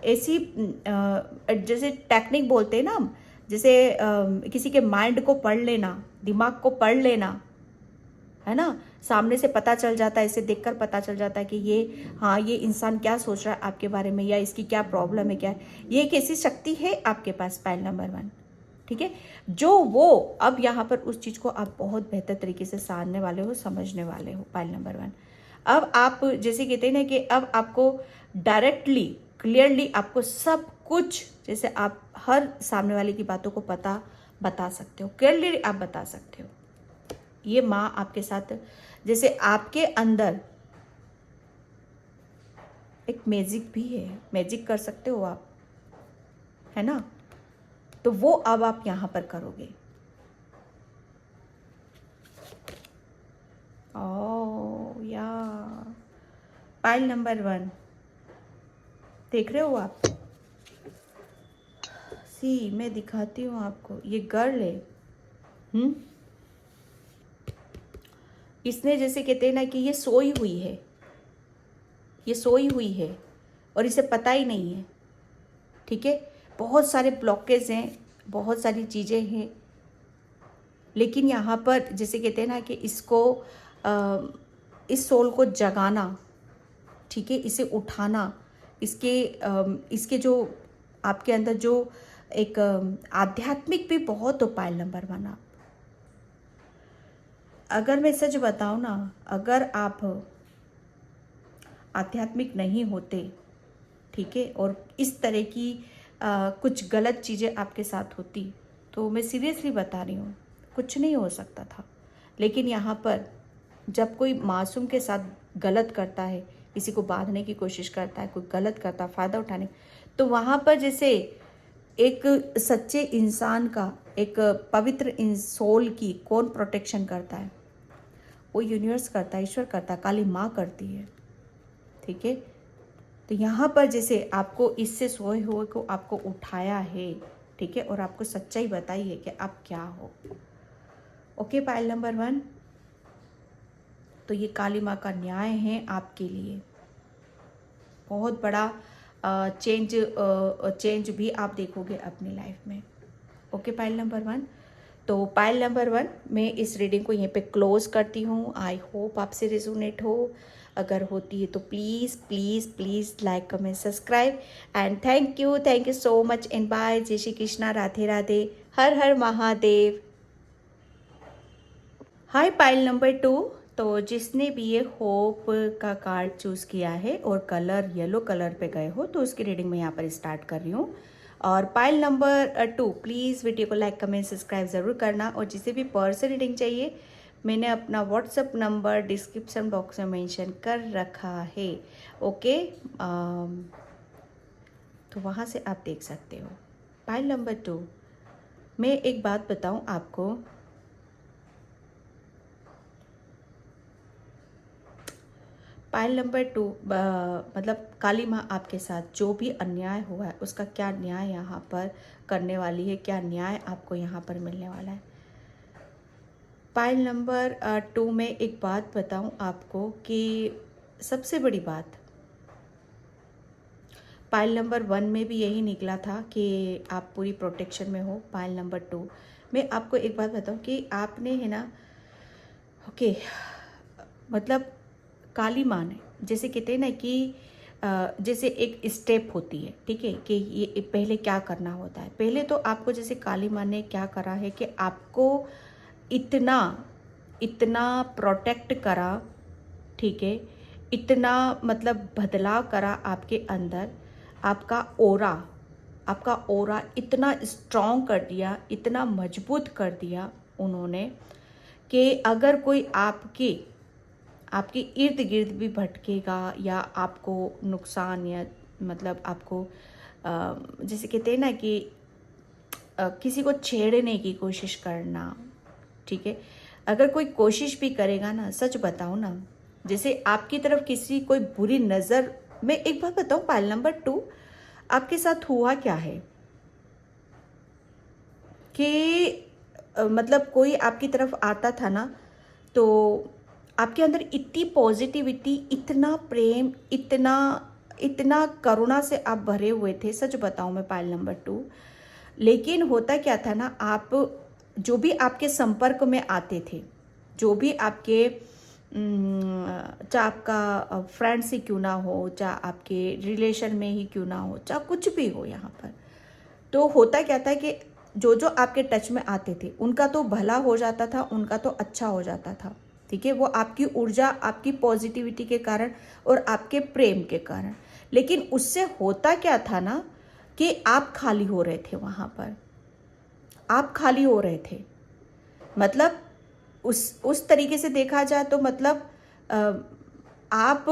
ऐसी जैसे टेक्निक बोलते हैं ना हम, जैसे किसी के माइंड को पढ़ लेना, दिमाग को पढ़ लेना, है ना, सामने से पता चल जाता है, इसे देखकर पता चल जाता है कि ये, हाँ, ये इंसान क्या सोच रहा है आपके बारे में, या इसकी क्या प्रॉब्लम है, क्या है। ये एक ऐसी शक्ति है आपके पास, पाइल नंबर 1, ठीक है, जो वो अब यहाँ पर उस चीज़ को आप बहुत बेहतर तरीके से जानने वाले हो, समझने वाले हो, पाइल नंबर 1। अब आप जैसे कहते हैं ना कि अब आपको डायरेक्टली, क्लियरली आपको सब कुछ, जैसे आप हर सामने वाले की बातों को बता सकते हो, क्लियरली आप बता सकते हो। ये माँ आपके साथ, जैसे आपके अंदर एक मैजिक भी है, मैजिक कर सकते हो आप, है ना, तो वो अब आप यहाँ पर करोगे। ओ या पाइल नंबर 1 देख रहे हो आप, सी मैं दिखाती हूँ आपको, ये गर्ल है, इसने जैसे कहते हैं ना कि ये सोई हुई है, ये सोई हुई है और इसे पता ही नहीं है, ठीक है, बहुत सारे ब्लॉकेज हैं, बहुत सारी चीज़ें हैं, लेकिन यहाँ पर जैसे कहते हैं ना कि इसको इस सोल को जगाना, ठीक है, इसे उठाना, इसके जो आपके अंदर जो एक आध्यात्मिक भी बहुत हो पाइल नंबर 1 आप। अगर मैं सच बताऊँ ना, अगर आप आध्यात्मिक नहीं होते, ठीक है, और इस तरह की कुछ गलत चीज़ें आपके साथ होती, तो मैं सीरियसली बता रही हूँ, कुछ नहीं हो सकता था। लेकिन यहाँ पर जब कोई मासूम के साथ गलत करता है, किसी को बांधने की कोशिश करता है, कोई गलत करता है, फ़ायदा उठाने, तो वहाँ पर जैसे एक सच्चे इंसान का, एक पवित्र सोल की कौन प्रोटेक्शन करता है? वो यूनिवर्स करता है, ईश्वर करता है, काली माँ करती है, ठीक है। तो यहाँ पर जैसे आपको इससे सोए हुए को आपको उठाया है, ठीक है, और आपको सच्चाई बताई है कि आप क्या हो। ओके पाइल नंबर 1, तो ये काली माँ का न्याय है आपके लिए, बहुत बड़ा चेंज भी आप देखोगे अपनी लाइफ में। ओके पाइल नंबर 1, तो पाइल नंबर 1 मैं इस रीडिंग को यहीं पे क्लोज करती हूँ। आई होप आपसे रेजोनेट हो, अगर होती है तो please please please like comment subscribe and thank you so much and bye. जय श्री कृष्णा, राधे राधे, हर हर महादेव। हाय पाइल नंबर 2, तो जिसने भी ये होप का कार्ड चूज़ किया है और कलर येलो कलर पे गए हो, तो उसकी रीडिंग मैं यहाँ पर स्टार्ट कर रही हूँ। और पाइल नंबर 2 प्लीज़ वीडियो को लाइक कमेंट सब्सक्राइब ज़रूर करना। और जिसे भी पर्सनल रीडिंग चाहिए, मैंने अपना व्हाट्सअप नंबर डिस्क्रिप्शन बॉक्स में मेंशन कर रखा है, ओके, तो वहाँ से आप देख सकते हो। पाइल नंबर 2, मैं एक बात बताऊँ आपको, पाइल नंबर 2 मतलब काली माँ आपके साथ जो भी अन्याय हुआ है उसका क्या न्याय यहाँ पर करने वाली है, क्या न्याय आपको यहाँ पर मिलने वाला है। पाइल नंबर 2 में एक बात बताऊँ आपको कि सबसे बड़ी बात, पाइल नंबर 1 में भी यही निकला था कि आप पूरी प्रोटेक्शन में हो। पाइल नंबर 2 में आपको एक बात बताऊँ कि आपने, है ना, ओके, मतलब काली माँ ने, जैसे कहते हैं ना कि जैसे एक स्टेप होती है, ठीक है, कि ये पहले क्या करना होता है। पहले तो आपको जैसे काली माँ ने क्या करा है कि आपको इतना इतना प्रोटेक्ट करा, ठीक है, इतना मतलब बदलाव करा आपके अंदर, आपका ओरा इतना स्ट्रॉन्ग कर दिया, इतना मजबूत कर दिया उन्होंने, कि अगर कोई आपके इर्द गिर्द भी भटकेगा या आपको नुकसान, या मतलब आपको जैसे कहते हैं ना कि किसी को छेड़ने की कोशिश करना, ठीक है, अगर कोई कोशिश भी करेगा ना, सच बताऊँ ना, जैसे आपकी तरफ किसी कोई बुरी नज़र, मैं एक बात बताऊँ, पाइल नंबर 2 आपके साथ हुआ क्या है कि मतलब कोई आपकी तरफ आता था ना, तो आपके अंदर इतनी पॉजिटिविटी, इतना प्रेम, इतना इतना करुणा से आप भरे हुए थे, सच बताऊं मैं पायल नंबर 2। लेकिन होता क्या था ना, आप जो भी आपके संपर्क में आते थे, जो भी आपके चाहे आपका फ्रेंड से क्यों ना हो, चाहे आपके रिलेशन में ही क्यों ना हो, चाहे कुछ भी हो यहाँ पर, तो होता क्या था कि जो जो आपके टच में आते थे उनका तो भला हो जाता था, उनका तो अच्छा हो जाता था, ठीक है। वो आपकी ऊर्जा, आपकी पॉजिटिविटी के कारण और आपके प्रेम के कारण। लेकिन उससे होता क्या था ना कि आप खाली हो रहे थे वहाँ पर, आप खाली हो रहे थे। मतलब उस तरीके से देखा जाए तो मतलब आप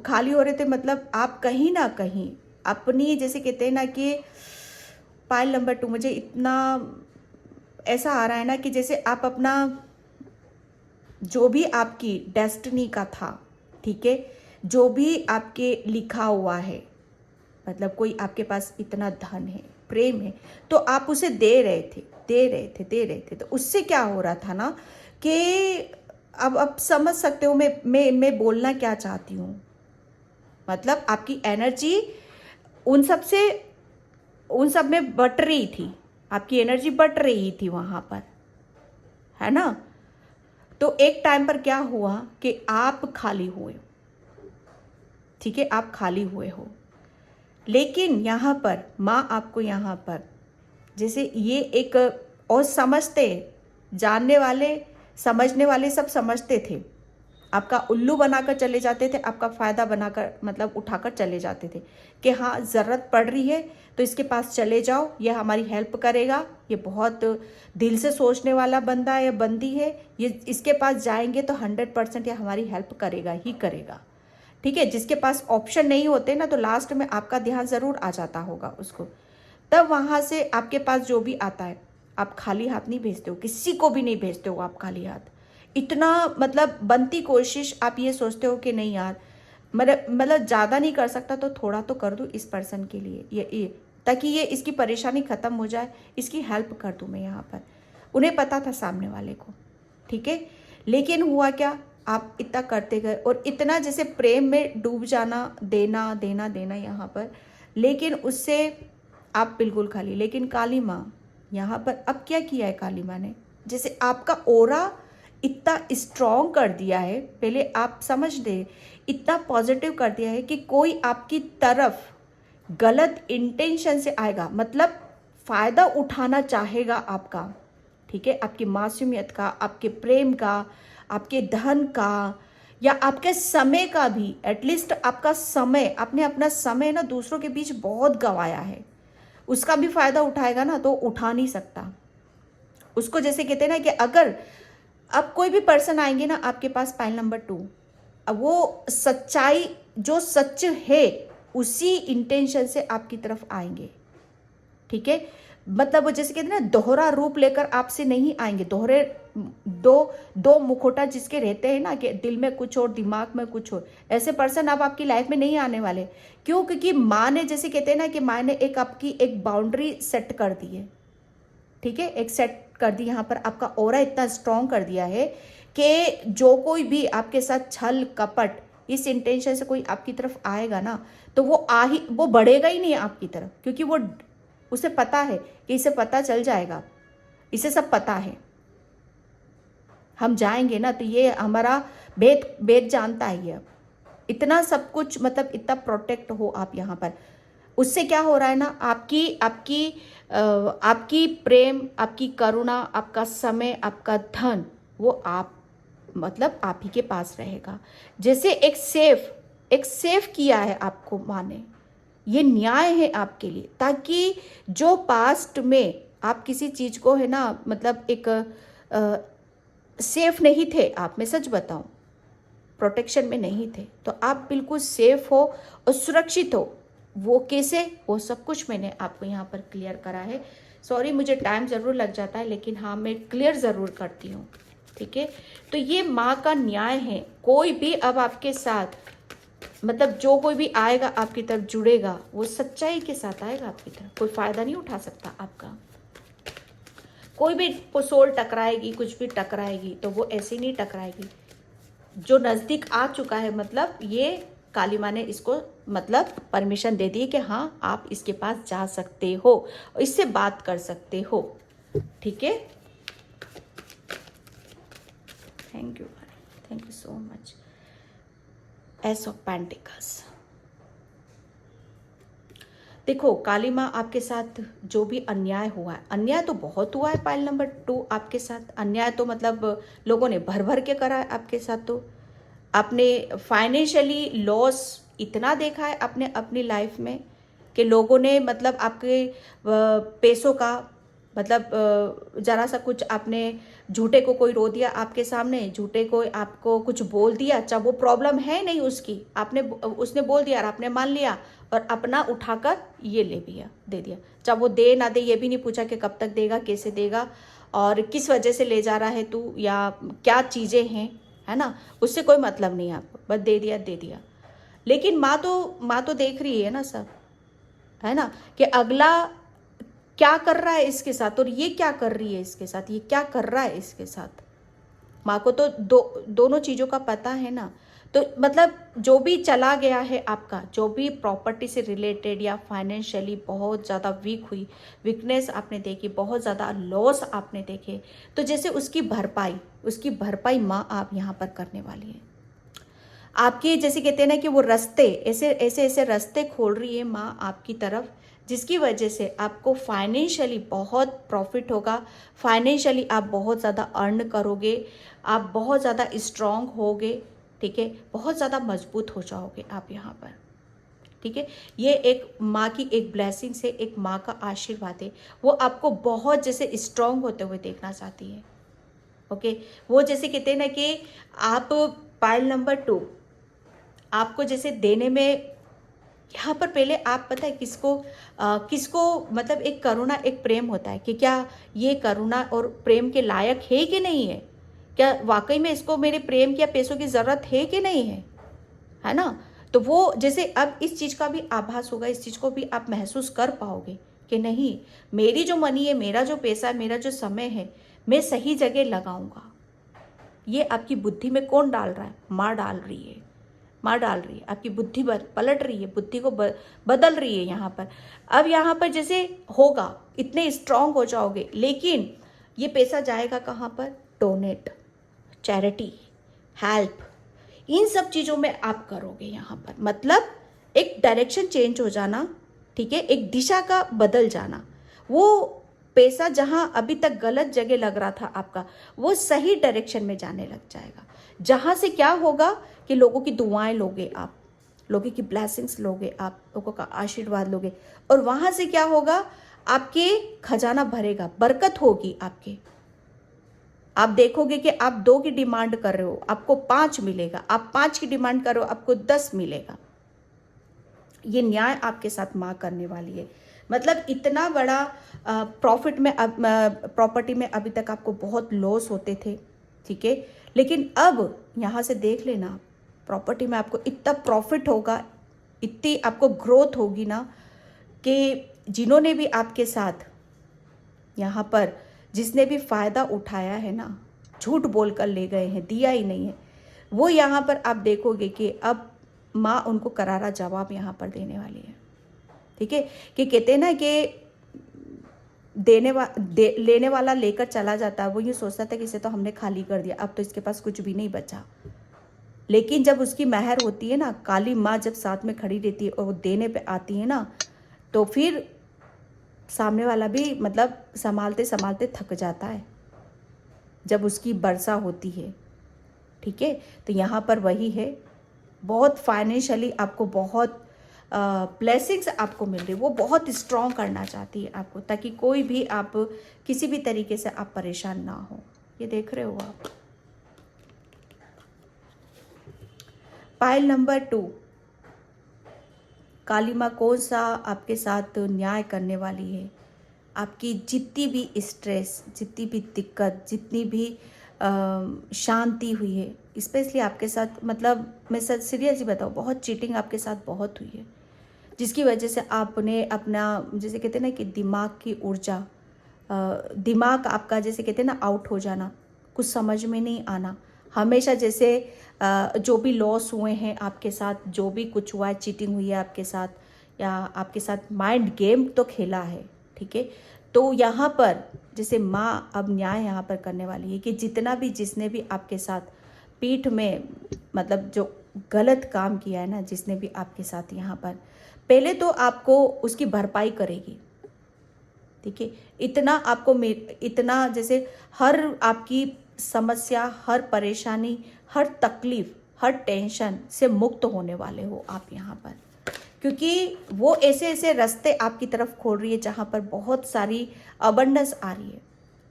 खाली हो रहे थे, मतलब आप कहीं ना कहीं अपनी, जैसे कहते हैं ना कि पायल नंबर 2 मुझे इतना ऐसा आ रहा है ना कि जैसे आप अपना जो भी आपकी डेस्टिनी का था, ठीक है, जो भी आपके लिखा हुआ है, मतलब कोई आपके पास इतना धन है, प्रेम है, तो आप उसे दे रहे थे, दे रहे थे, दे रहे थे। तो उससे क्या हो रहा था ना कि अब समझ सकते हो मैं बोलना क्या चाहती हूँ। मतलब आपकी एनर्जी उन सब में बट रही थी, आपकी एनर्जी बट रही थी वहां पर, है ना। तो एक टाइम पर क्या हुआ कि आप खाली हुए, ठीक है, आप खाली हुए हो। लेकिन यहाँ पर माँ आपको यहाँ पर जैसे ये एक, और समझते, जानने वाले, समझने वाले सब समझते थे, आपका उल्लू बनाकर चले जाते थे, आपका फ़ायदा बनाकर मतलब उठाकर चले जाते थे कि हाँ ज़रूरत पड़ रही है तो इसके पास चले जाओ, ये हमारी हेल्प करेगा, ये बहुत दिल से सोचने वाला बंदा है या बंदी है, ये इसके पास जाएंगे तो 100% ये हमारी हेल्प करेगा ही करेगा, ठीक है। जिसके पास ऑप्शन नहीं होते ना, तो लास्ट में आपका ध्यान ज़रूर आ जाता होगा उसको। तब वहाँ से आपके पास जो भी आता है, आप खाली हाथ नहीं भेजते हो, किसी को भी नहीं भेजते हो आप खाली हाथ। इतना मतलब बनती कोशिश, आप ये सोचते हो कि नहीं यार, मतलब ज़्यादा नहीं कर सकता तो थोड़ा तो कर दूँ इस पर्सन के लिए, ये ताकि ये इसकी परेशानी ख़त्म हो जाए, इसकी हेल्प कर दूँ मैं यहाँ पर। उन्हें पता था सामने वाले को, ठीक है। लेकिन हुआ क्या, आप इतना करते गए और इतना जैसे प्रेम में डूब जाना, देना देना देना यहाँ पर, लेकिन उससे आप बिल्कुल खाली। लेकिन काली माँ यहाँ पर अब क्या किया है, काली माँ ने जैसे आपका ओरा इतना स्ट्रॉन्ग कर दिया है, पहले आप समझ दे, इतना पॉजिटिव कर दिया है कि कोई आपकी तरफ गलत इंटेंशन से आएगा, मतलब फ़ायदा उठाना चाहेगा आपका, ठीक है, आपकी मासूमियत का, आपके प्रेम का, आपके धन का, या आपके समय का भी। एटलीस्ट आपका समय, आपने अपना समय ना दूसरों के बीच बहुत गंवाया है, उसका भी फ़ायदा उठाएगा ना, तो उठा नहीं सकता उसको। जैसे कहते हैं ना कि अगर अब कोई भी पर्सन आएंगे ना आपके पास पाइल नंबर 2, अब वो सच्चाई, जो सच है उसी इंटेंशन से आपकी तरफ आएंगे, ठीक है। मतलब वो जैसे कहते हैं ना, दोहरा रूप लेकर आपसे नहीं आएंगे, दोहरे दो मुखौटा जिसके रहते हैं ना कि दिल में कुछ और दिमाग में कुछ और, ऐसे पर्सन अब आपकी लाइफ में नहीं आने वाले। क्यों? क्योंकि माँ ने, जैसे कहते हैं ना कि माँ ने एक आपकी एक बाउंड्री सेट कर दी है, ठीक है, एक सेट कर दी। यहाँ पर आपका ऑरा इतना स्ट्रॉन्ग कर दिया है कि जो कोई भी आपके साथ छल कपट इस इंटेंशन से कोई आपकी तरफ आएगा ना, तो वो बढ़ेगा ही नहीं आपकी तरफ, क्योंकि वो, उसे पता है कि इसे पता चल जाएगा, इसे सब पता है, हम जाएंगे ना तो ये हमारा भेद जानता है। ये इतना सब कुछ, मतलब इतना प्रोटेक्ट हो आप यहाँ पर। उससे क्या हो रहा है ना, आपकी प्रेम, आपकी करुणा, आपका समय, आपका धन, वो आप, मतलब आप ही के पास रहेगा। जैसे एक सेफ किया है आपको माँ ने, ये न्याय है आपके लिए, ताकि जो पास्ट में आप किसी चीज़ को, है ना, मतलब एक सेफ नहीं थे आप, मैं सच बताऊं, प्रोटेक्शन में नहीं थे, तो आप बिल्कुल सेफ हो और सुरक्षित हो। वो कैसे, वो सब कुछ मैंने आपको यहाँ पर क्लियर करा है। सॉरी, मुझे टाइम ज़रूर लग जाता है, लेकिन हाँ मैं क्लियर ज़रूर करती हूँ, ठीक है। तो ये माँ का न्याय है। कोई भी अब आपके साथ, मतलब जो कोई भी आएगा आपकी तरफ जुड़ेगा, वो सच्चाई के साथ आएगा आपकी तरफ, कोई फ़ायदा नहीं उठा सकता आपका। कोई भी सोल टकराएगी, कुछ भी टकराएगी, तो वो ऐसे नहीं टकराएगी, जो नज़दीक आ चुका है, मतलब ये काली माँ ने इसको मतलब परमिशन दे दी कि हाँ आप इसके पास जा सकते हो, इससे बात कर सकते हो। ठीक है, thank you so much. S of pentacles. देखो काली माँ आपके साथ जो भी अन्याय हुआ है, अन्याय तो बहुत हुआ है पाइल नंबर 2 आपके साथ। अन्याय तो मतलब लोगों ने भर भर के करा है आपके साथ। तो आपने फाइनेंशियली लॉस इतना देखा है आपने अपनी लाइफ में कि लोगों ने मतलब आपके पैसों का मतलब जरा सा कुछ आपने झूठे को कोई रो दिया आपके सामने, झूठे को आपको कुछ बोल दिया, चाहे वो प्रॉब्लम है नहीं उसकी, आपने उसने बोल दिया और आपने मान लिया और अपना उठाकर ये ले दिया, दे दिया। चाहे वो दे ना दे ये भी नहीं पूछा कि कब तक देगा, कैसे देगा और किस वजह से ले जा रहा है तू, या क्या चीज़ें हैं, है ना, उससे कोई मतलब नहीं है आपको, बस दे दिया दे दिया। लेकिन माँ तो देख रही है ना सब, है ना, कि अगला क्या कर रहा है इसके साथ और ये क्या कर रही है इसके साथ, ये क्या कर रहा है इसके साथ। माँ को तो दोनों चीज़ों का पता है ना। तो मतलब जो भी चला गया है आपका, जो भी प्रॉपर्टी से रिलेटेड या फाइनेंशियली बहुत ज़्यादा वीक हुई, वीकनेस आपने देखी, बहुत ज़्यादा लॉस आपने देखे, तो जैसे उसकी भरपाई माँ आप यहाँ पर करने वाली है। आपके जैसे कहते हैं ना कि वो रास्ते ऐसे ऐसे ऐसे रास्ते खोल रही है माँ आपकी तरफ, जिसकी वजह से आपको फाइनेंशियली बहुत प्रॉफिट होगा, फाइनेंशियली आप बहुत ज़्यादा अर्न करोगे, आप बहुत ज़्यादा स्ट्रांग होगे। ठीक है, बहुत ज़्यादा मजबूत हो जाओगे आप यहाँ पर। ठीक है, ये एक माँ की एक ब्लेसिंग से, एक माँ का आशीर्वाद है। वो आपको बहुत जैसे स्ट्रांग होते हुए देखना चाहती है। ओके, वो जैसे कहते हैं ना कि आप पाइल नंबर 2 आपको जैसे देने में, यहाँ पर पहले आप पता है किसको मतलब एक करुणा एक प्रेम होता है कि क्या ये करुणा और प्रेम के लायक है कि नहीं है, क्या वाकई में इसको मेरे प्रेम या पैसों की ज़रूरत है कि नहीं है ना। तो वो जैसे अब इस चीज़ का भी आभास होगा, इस चीज़ को भी आप महसूस कर पाओगे कि नहीं, मेरी जो मनी है, मेरा जो पैसा है, मेरा जो समय है, मैं सही जगह लगाऊंगा। ये आपकी बुद्धि में कौन डाल रहा है? माँ डाल रही है, माँ डाल रही है, आपकी बुद्धि पलट रही है, बुद्धि को बदल रही है यहाँ पर। अब यहाँ पर जैसे होगा, इतने स्ट्रांग हो जाओगे, लेकिन ये पैसा जाएगा कहाँ पर? डोनेट, चैरिटी, हेल्प, इन सब चीज़ों में आप करोगे यहाँ पर। मतलब एक डायरेक्शन चेंज हो जाना, ठीक है, एक दिशा का बदल जाना। वो पैसा जहाँ अभी तक गलत जगह लग रहा था आपका, वो सही डायरेक्शन में जाने लग जाएगा। जहाँ से क्या होगा कि लोगों की दुआएं लोगे आप, लोगों की ब्लेसिंग्स लोगे आप, लोगों का आशीर्वाद लोगे, और वहाँ से क्या होगा, आपके खजाना भरेगा, बरकत होगी आपके। आप देखोगे कि आप 2 की डिमांड कर रहे हो, आपको 5 मिलेगा, आप 5 की डिमांड कर रहे हो, आपको 10 मिलेगा। ये न्याय आपके साथ माँ करने वाली है। मतलब इतना बड़ा प्रॉफिट में, अब प्रॉपर्टी में अभी तक आपको बहुत लॉस होते थे, ठीक है, लेकिन अब यहाँ से देख लेना, प्रॉपर्टी में आपको इतना प्रॉफिट होगा, इतनी आपको ग्रोथ होगी ना, कि जिन्होंने भी आपके साथ यहाँ पर जिसने भी फ़ायदा उठाया है ना, झूठ बोल कर ले गए हैं, दिया ही नहीं है, वो यहाँ पर आप देखोगे कि अब माँ उनको करारा जवाब यहाँ पर देने वाली है। ठीक है, कि कहते हैं ना कि लेने वाला लेकर चला जाता है, वो ये सोचता था कि इसे तो हमने खाली कर दिया, अब तो इसके पास कुछ भी नहीं बचा। लेकिन जब उसकी मेहर होती है ना, काली माँ जब साथ में खड़ी रहती है और वो देने पे आती है ना, तो फिर सामने वाला भी मतलब संभालते संभालते थक जाता है जब उसकी वर्षा होती है। ठीक है, तो यहाँ पर वही है, बहुत फाइनेंशियली आपको बहुत ब्लेसिंग्स आपको मिल रही, वो बहुत स्ट्रॉन्ग करना चाहती है आपको, ताकि कोई भी आप किसी भी तरीके से आप परेशान ना हो। ये देख रहे हो आप। पाइल नंबर 2, काली माँ कौन सा आपके साथ न्याय करने वाली है। आपकी जितनी भी स्ट्रेस, जितनी भी दिक्कत, जितनी भी शांति हुई है, स्पेशली आपके साथ, मतलब मैं सच सीरियसली बताऊँ, बहुत चीटिंग आपके साथ बहुत हुई है, जिसकी वजह से आपने अपना जैसे कहते हैं ना कि दिमाग की ऊर्जा, दिमाग आपका जैसे कहते हैं ना आउट हो जाना, कुछ समझ में नहीं आना, हमेशा जैसे जो भी लॉस हुए हैं आपके साथ, जो भी कुछ हुआ है, चीटिंग हुई है आपके साथ या आपके साथ माइंड गेम तो खेला है, ठीक है। तो यहाँ पर जैसे माँ अब न्याय यहाँ पर करने वाली है कि जितना भी जिसने भी आपके साथ पीठ में मतलब जो गलत काम किया है ना, जिसने भी आपके साथ यहाँ पर, पहले तो आपको उसकी भरपाई करेगी, ठीक है। इतना आपको इतना जैसे हर आपकी समस्या, हर परेशानी, हर तकलीफ, हर टेंशन से मुक्त होने वाले हो आप यहाँ पर, क्योंकि वो ऐसे ऐसे रास्ते आपकी तरफ खोल रही है जहाँ पर बहुत सारी अबंडेंस आ रही है,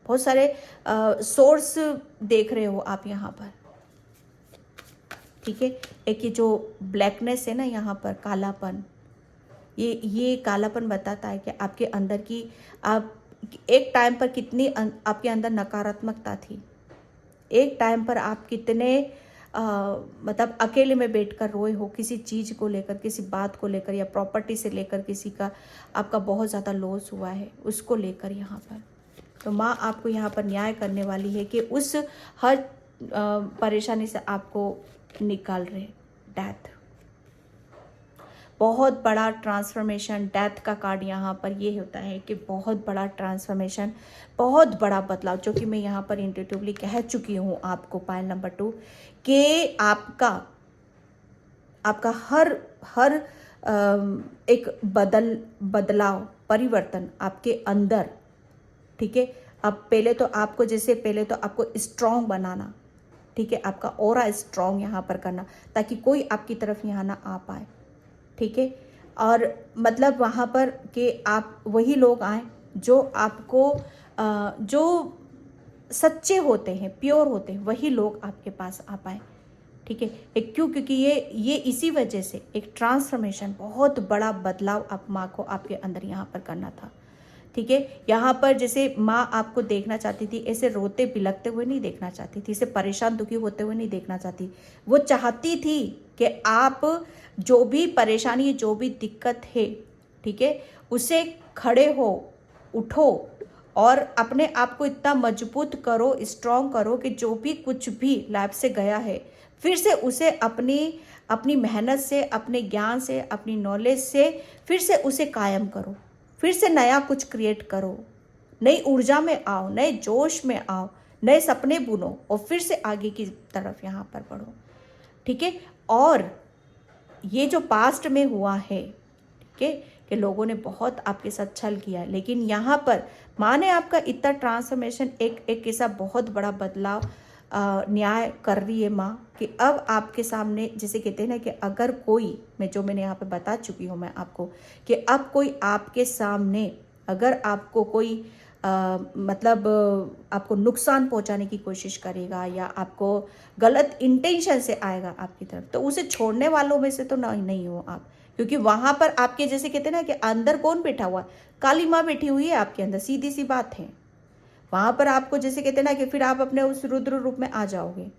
बहुत सारे सोर्स देख रहे हो आप यहाँ पर, ठीक है। एक ये जो ब्लैकनेस है ना यहाँ पर, कालापन, ये कालापन बताता है कि आपके अंदर की आप एक टाइम पर कितनी आपके अंदर नकारात्मकता थी, एक टाइम पर आप कितने मतलब अकेले में बैठकर रोए हो किसी चीज़ को लेकर, किसी बात को लेकर, या प्रॉपर्टी से लेकर किसी का आपका बहुत ज़्यादा लॉस हुआ है उसको लेकर यहाँ पर। तो माँ आपको यहाँ पर न्याय करने वाली है कि उस हर परेशानी से आपको निकाल रहे। डेथ, बहुत बड़ा ट्रांसफॉर्मेशन, डेथ का कार्ड यहाँ पर ये होता है कि बहुत बड़ा ट्रांसफॉर्मेशन, बहुत बड़ा बदलाव, जो कि मैं यहाँ पर इंट्यूटिवली कह चुकी हूँ आपको पाइल नंबर 2 कि आपका हर एक बदलाव, परिवर्तन आपके अंदर, ठीक है। अब पहले तो आपको स्ट्रॉन्ग बनाना, ठीक है, आपका ऑरा स्ट्रॉन्ग यहाँ पर करना ताकि कोई आपकी तरफ यहाँ ना आ पाए, ठीक है। और मतलब वहाँ पर कि आप वही लोग आए जो आपको जो सच्चे होते हैं, प्योर होते हैं, वही लोग आपके पास आ पाए, ठीक है। एक क्योंकि ये इसी वजह से एक ट्रांसफॉर्मेशन, बहुत बड़ा बदलाव आप माँ को आपके अंदर यहाँ पर करना था, ठीक है। यहाँ पर जैसे माँ आपको देखना चाहती थी, ऐसे रोते बिलखते हुए नहीं देखना चाहती थी, ऐसे परेशान दुखी होते हुए नहीं देखना चाहती। वो चाहती थी कि आप जो भी परेशानी, जो भी दिक्कत है, ठीक है, उसे खड़े हो, उठो और अपने आप को इतना मजबूत करो, स्ट्रॉन्ग करो कि जो भी कुछ भी लाइफ से गया है, फिर से उसे अपनी मेहनत से, अपने ज्ञान से, अपनी नॉलेज से फिर से उसे कायम करो, फिर से नया कुछ क्रिएट करो, नई ऊर्जा में आओ, नए जोश में आओ, नए सपने बुनो और फिर से आगे की तरफ यहाँ पर बढ़ो, ठीक है। और ये जो पास्ट में हुआ है, ठीक है, कि लोगों ने बहुत आपके साथ छल किया, लेकिन यहाँ पर माँ ने आपका इतना ट्रांसफॉर्मेशन, एक ऐसा बहुत बड़ा बदलाव न्याय कर रही है माँ कि अब आपके सामने, जैसे कहते हैं ना कि अगर कोई, मैंने यहाँ पे बता चुकी हूँ मैं आपको कि अब कोई आपके सामने, अगर आपको कोई मतलब आपको नुकसान पहुँचाने की कोशिश करेगा या आपको गलत इंटेंशन से आएगा आपकी तरफ, तो उसे छोड़ने वालों में से तो नहीं हो आप, क्योंकि वहाँ पर आपके जैसे कहते हैं ना कि अंदर कौन बैठा हुआ है, काली माँ बैठी हुई है आपके अंदर, सीधी सी बात है। वहाँ पर आपको जैसे कहते हैं ना कि फिर आप अपने उस रुद्र रूप में आ जाओगे,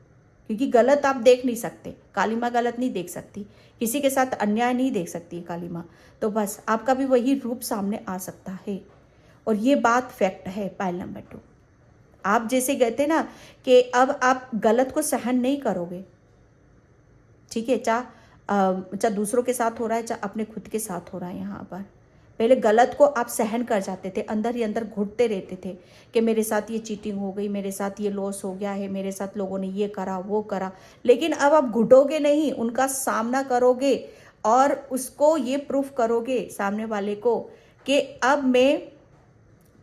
क्योंकि गलत आप देख नहीं सकते, काली माँ गलत नहीं देख सकती, किसी के साथ अन्याय नहीं देख सकती काली माँ, तो बस आपका भी वही रूप सामने आ सकता है। और ये बात फैक्ट है पाइल नंबर 2। आप जैसे कहते ना कि अब आप गलत को सहन नहीं करोगे, ठीक है, चाहे दूसरों के साथ हो रहा है, चाहे अपने खुद के साथ हो रहा है। यहाँ पर पहले गलत को आप सहन कर जाते थे, अंदर ही अंदर घुटते रहते थे कि मेरे साथ ये चीटिंग हो गई, मेरे साथ ये लॉस हो गया है, मेरे साथ लोगों ने ये करा वो करा, लेकिन अब आप घुटोगे नहीं, उनका सामना करोगे और उसको ये प्रूफ करोगे सामने वाले को कि अब मैं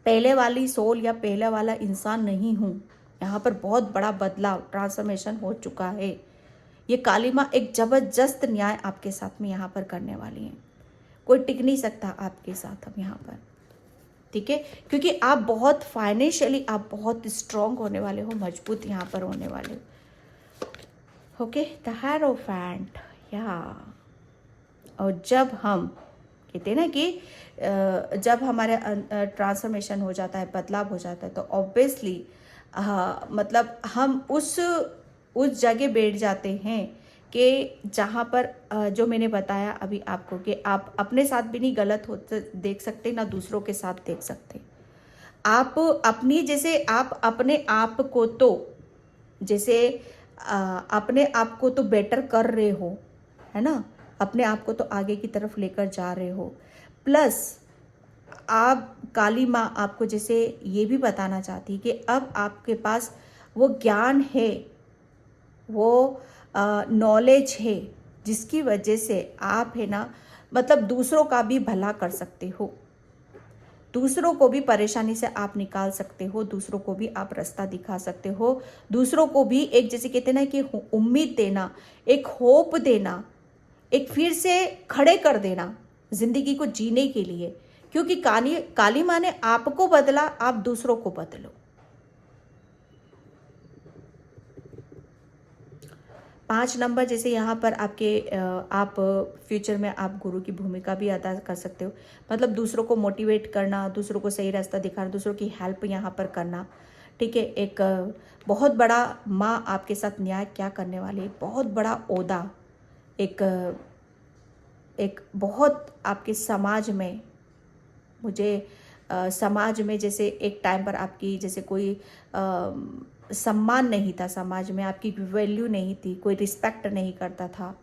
पहले वाली सोल या पहले वाला इंसान नहीं हूँ। यहाँ पर बहुत बड़ा बदलाव, ट्रांसफॉर्मेशन हो चुका है। ये काली माँ एक जबरदस्त न्याय आपके साथ में यहाँ पर करने वाली है, कोई टिक नहीं सकता आपके साथ अब यहाँ पर, ठीक है, क्योंकि आप बहुत फाइनेंशियली आप बहुत स्ट्रॉन्ग होने वाले हो, मजबूत यहाँ पर होने वाले हो। ओके, द हेरोफेंट, या और जब हम कहते हैं ना कि जब हमारे ट्रांसफॉर्मेशन हो जाता है, बदलाव हो जाता है, तो ऑब्वियसली मतलब हम उस जगह बैठ जाते हैं कि जहाँ पर जो मैंने बताया अभी आपको कि आप अपने साथ भी नहीं गलत होते देख सकते, ना दूसरों के साथ देख सकते। आप अपनी जैसे आप अपने आप को तो जैसे अपने आप को तो बेटर कर रहे हो, है ना, अपने आप को तो आगे की तरफ लेकर जा रहे हो। प्लस आप, काली माँ आपको जैसे ये भी बताना चाहती है कि अब आपके पास वो ज्ञान है, वो नॉलेज है, जिसकी वजह से आप, है ना, मतलब दूसरों का भी भला कर सकते हो, दूसरों को भी परेशानी से आप निकाल सकते हो, दूसरों को भी आप रास्ता दिखा सकते हो, दूसरों को भी एक, जैसे कहते हैं ना कि उम्मीद देना, एक होप देना, एक फिर से खड़े कर देना जिंदगी को जीने के लिए। क्योंकि काली माँ ने आपको बदला, आप दूसरों को बदलो। 5 नंबर जैसे यहाँ पर आपके आप फ्यूचर में आप गुरु की भूमिका भी अदा कर सकते हो, मतलब दूसरों को मोटिवेट करना, दूसरों को सही रास्ता दिखाना, दूसरों की हेल्प यहाँ पर करना, ठीक है। एक बहुत बड़ा माँ आपके साथ न्याय क्या करने वाली है, बहुत बड़ा ओहदा, एक बहुत आपके समाज में, मुझे समाज में जैसे एक टाइम पर आपकी जैसे कोई सम्मान नहीं था, समाज में आपकी वैल्यू नहीं थी, कोई रिस्पेक्ट नहीं करता था,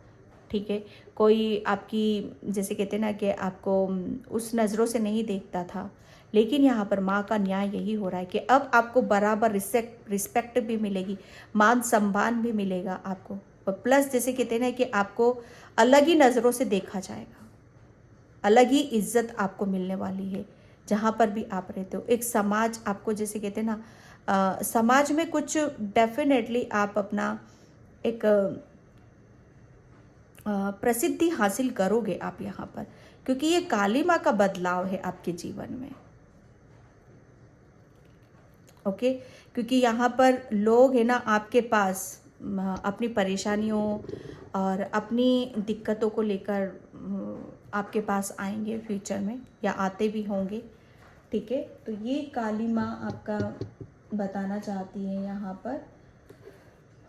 ठीक है, कोई आपकी जैसे कहते हैं ना कि आपको उस नज़रों से नहीं देखता था। लेकिन यहाँ पर माँ का न्याय यही हो रहा है कि अब आपको बराबर रिस्पेक्ट भी मिलेगी, मान सम्मान भी मिलेगा आपको, और प्लस जैसे कहते हैं ना कि आपको अलग ही नज़रों से देखा जाएगा, अलग ही इज्जत आपको मिलने वाली है जहाँ पर भी आप रहते हो। एक समाज आपको जैसे कहते हैं ना, समाज में कुछ डेफिनेटली आप अपना एक प्रसिद्धि हासिल करोगे आप यहाँ पर, क्योंकि ये काली माँ का बदलाव है आपके जीवन में। ओके, क्योंकि यहाँ पर लोग है ना आपके पास अपनी परेशानियों और अपनी दिक्कतों को लेकर आपके पास आएंगे फ्यूचर में, या आते भी होंगे, ठीक है। तो ये काली माँ आपका बताना चाहती है यहाँ पर।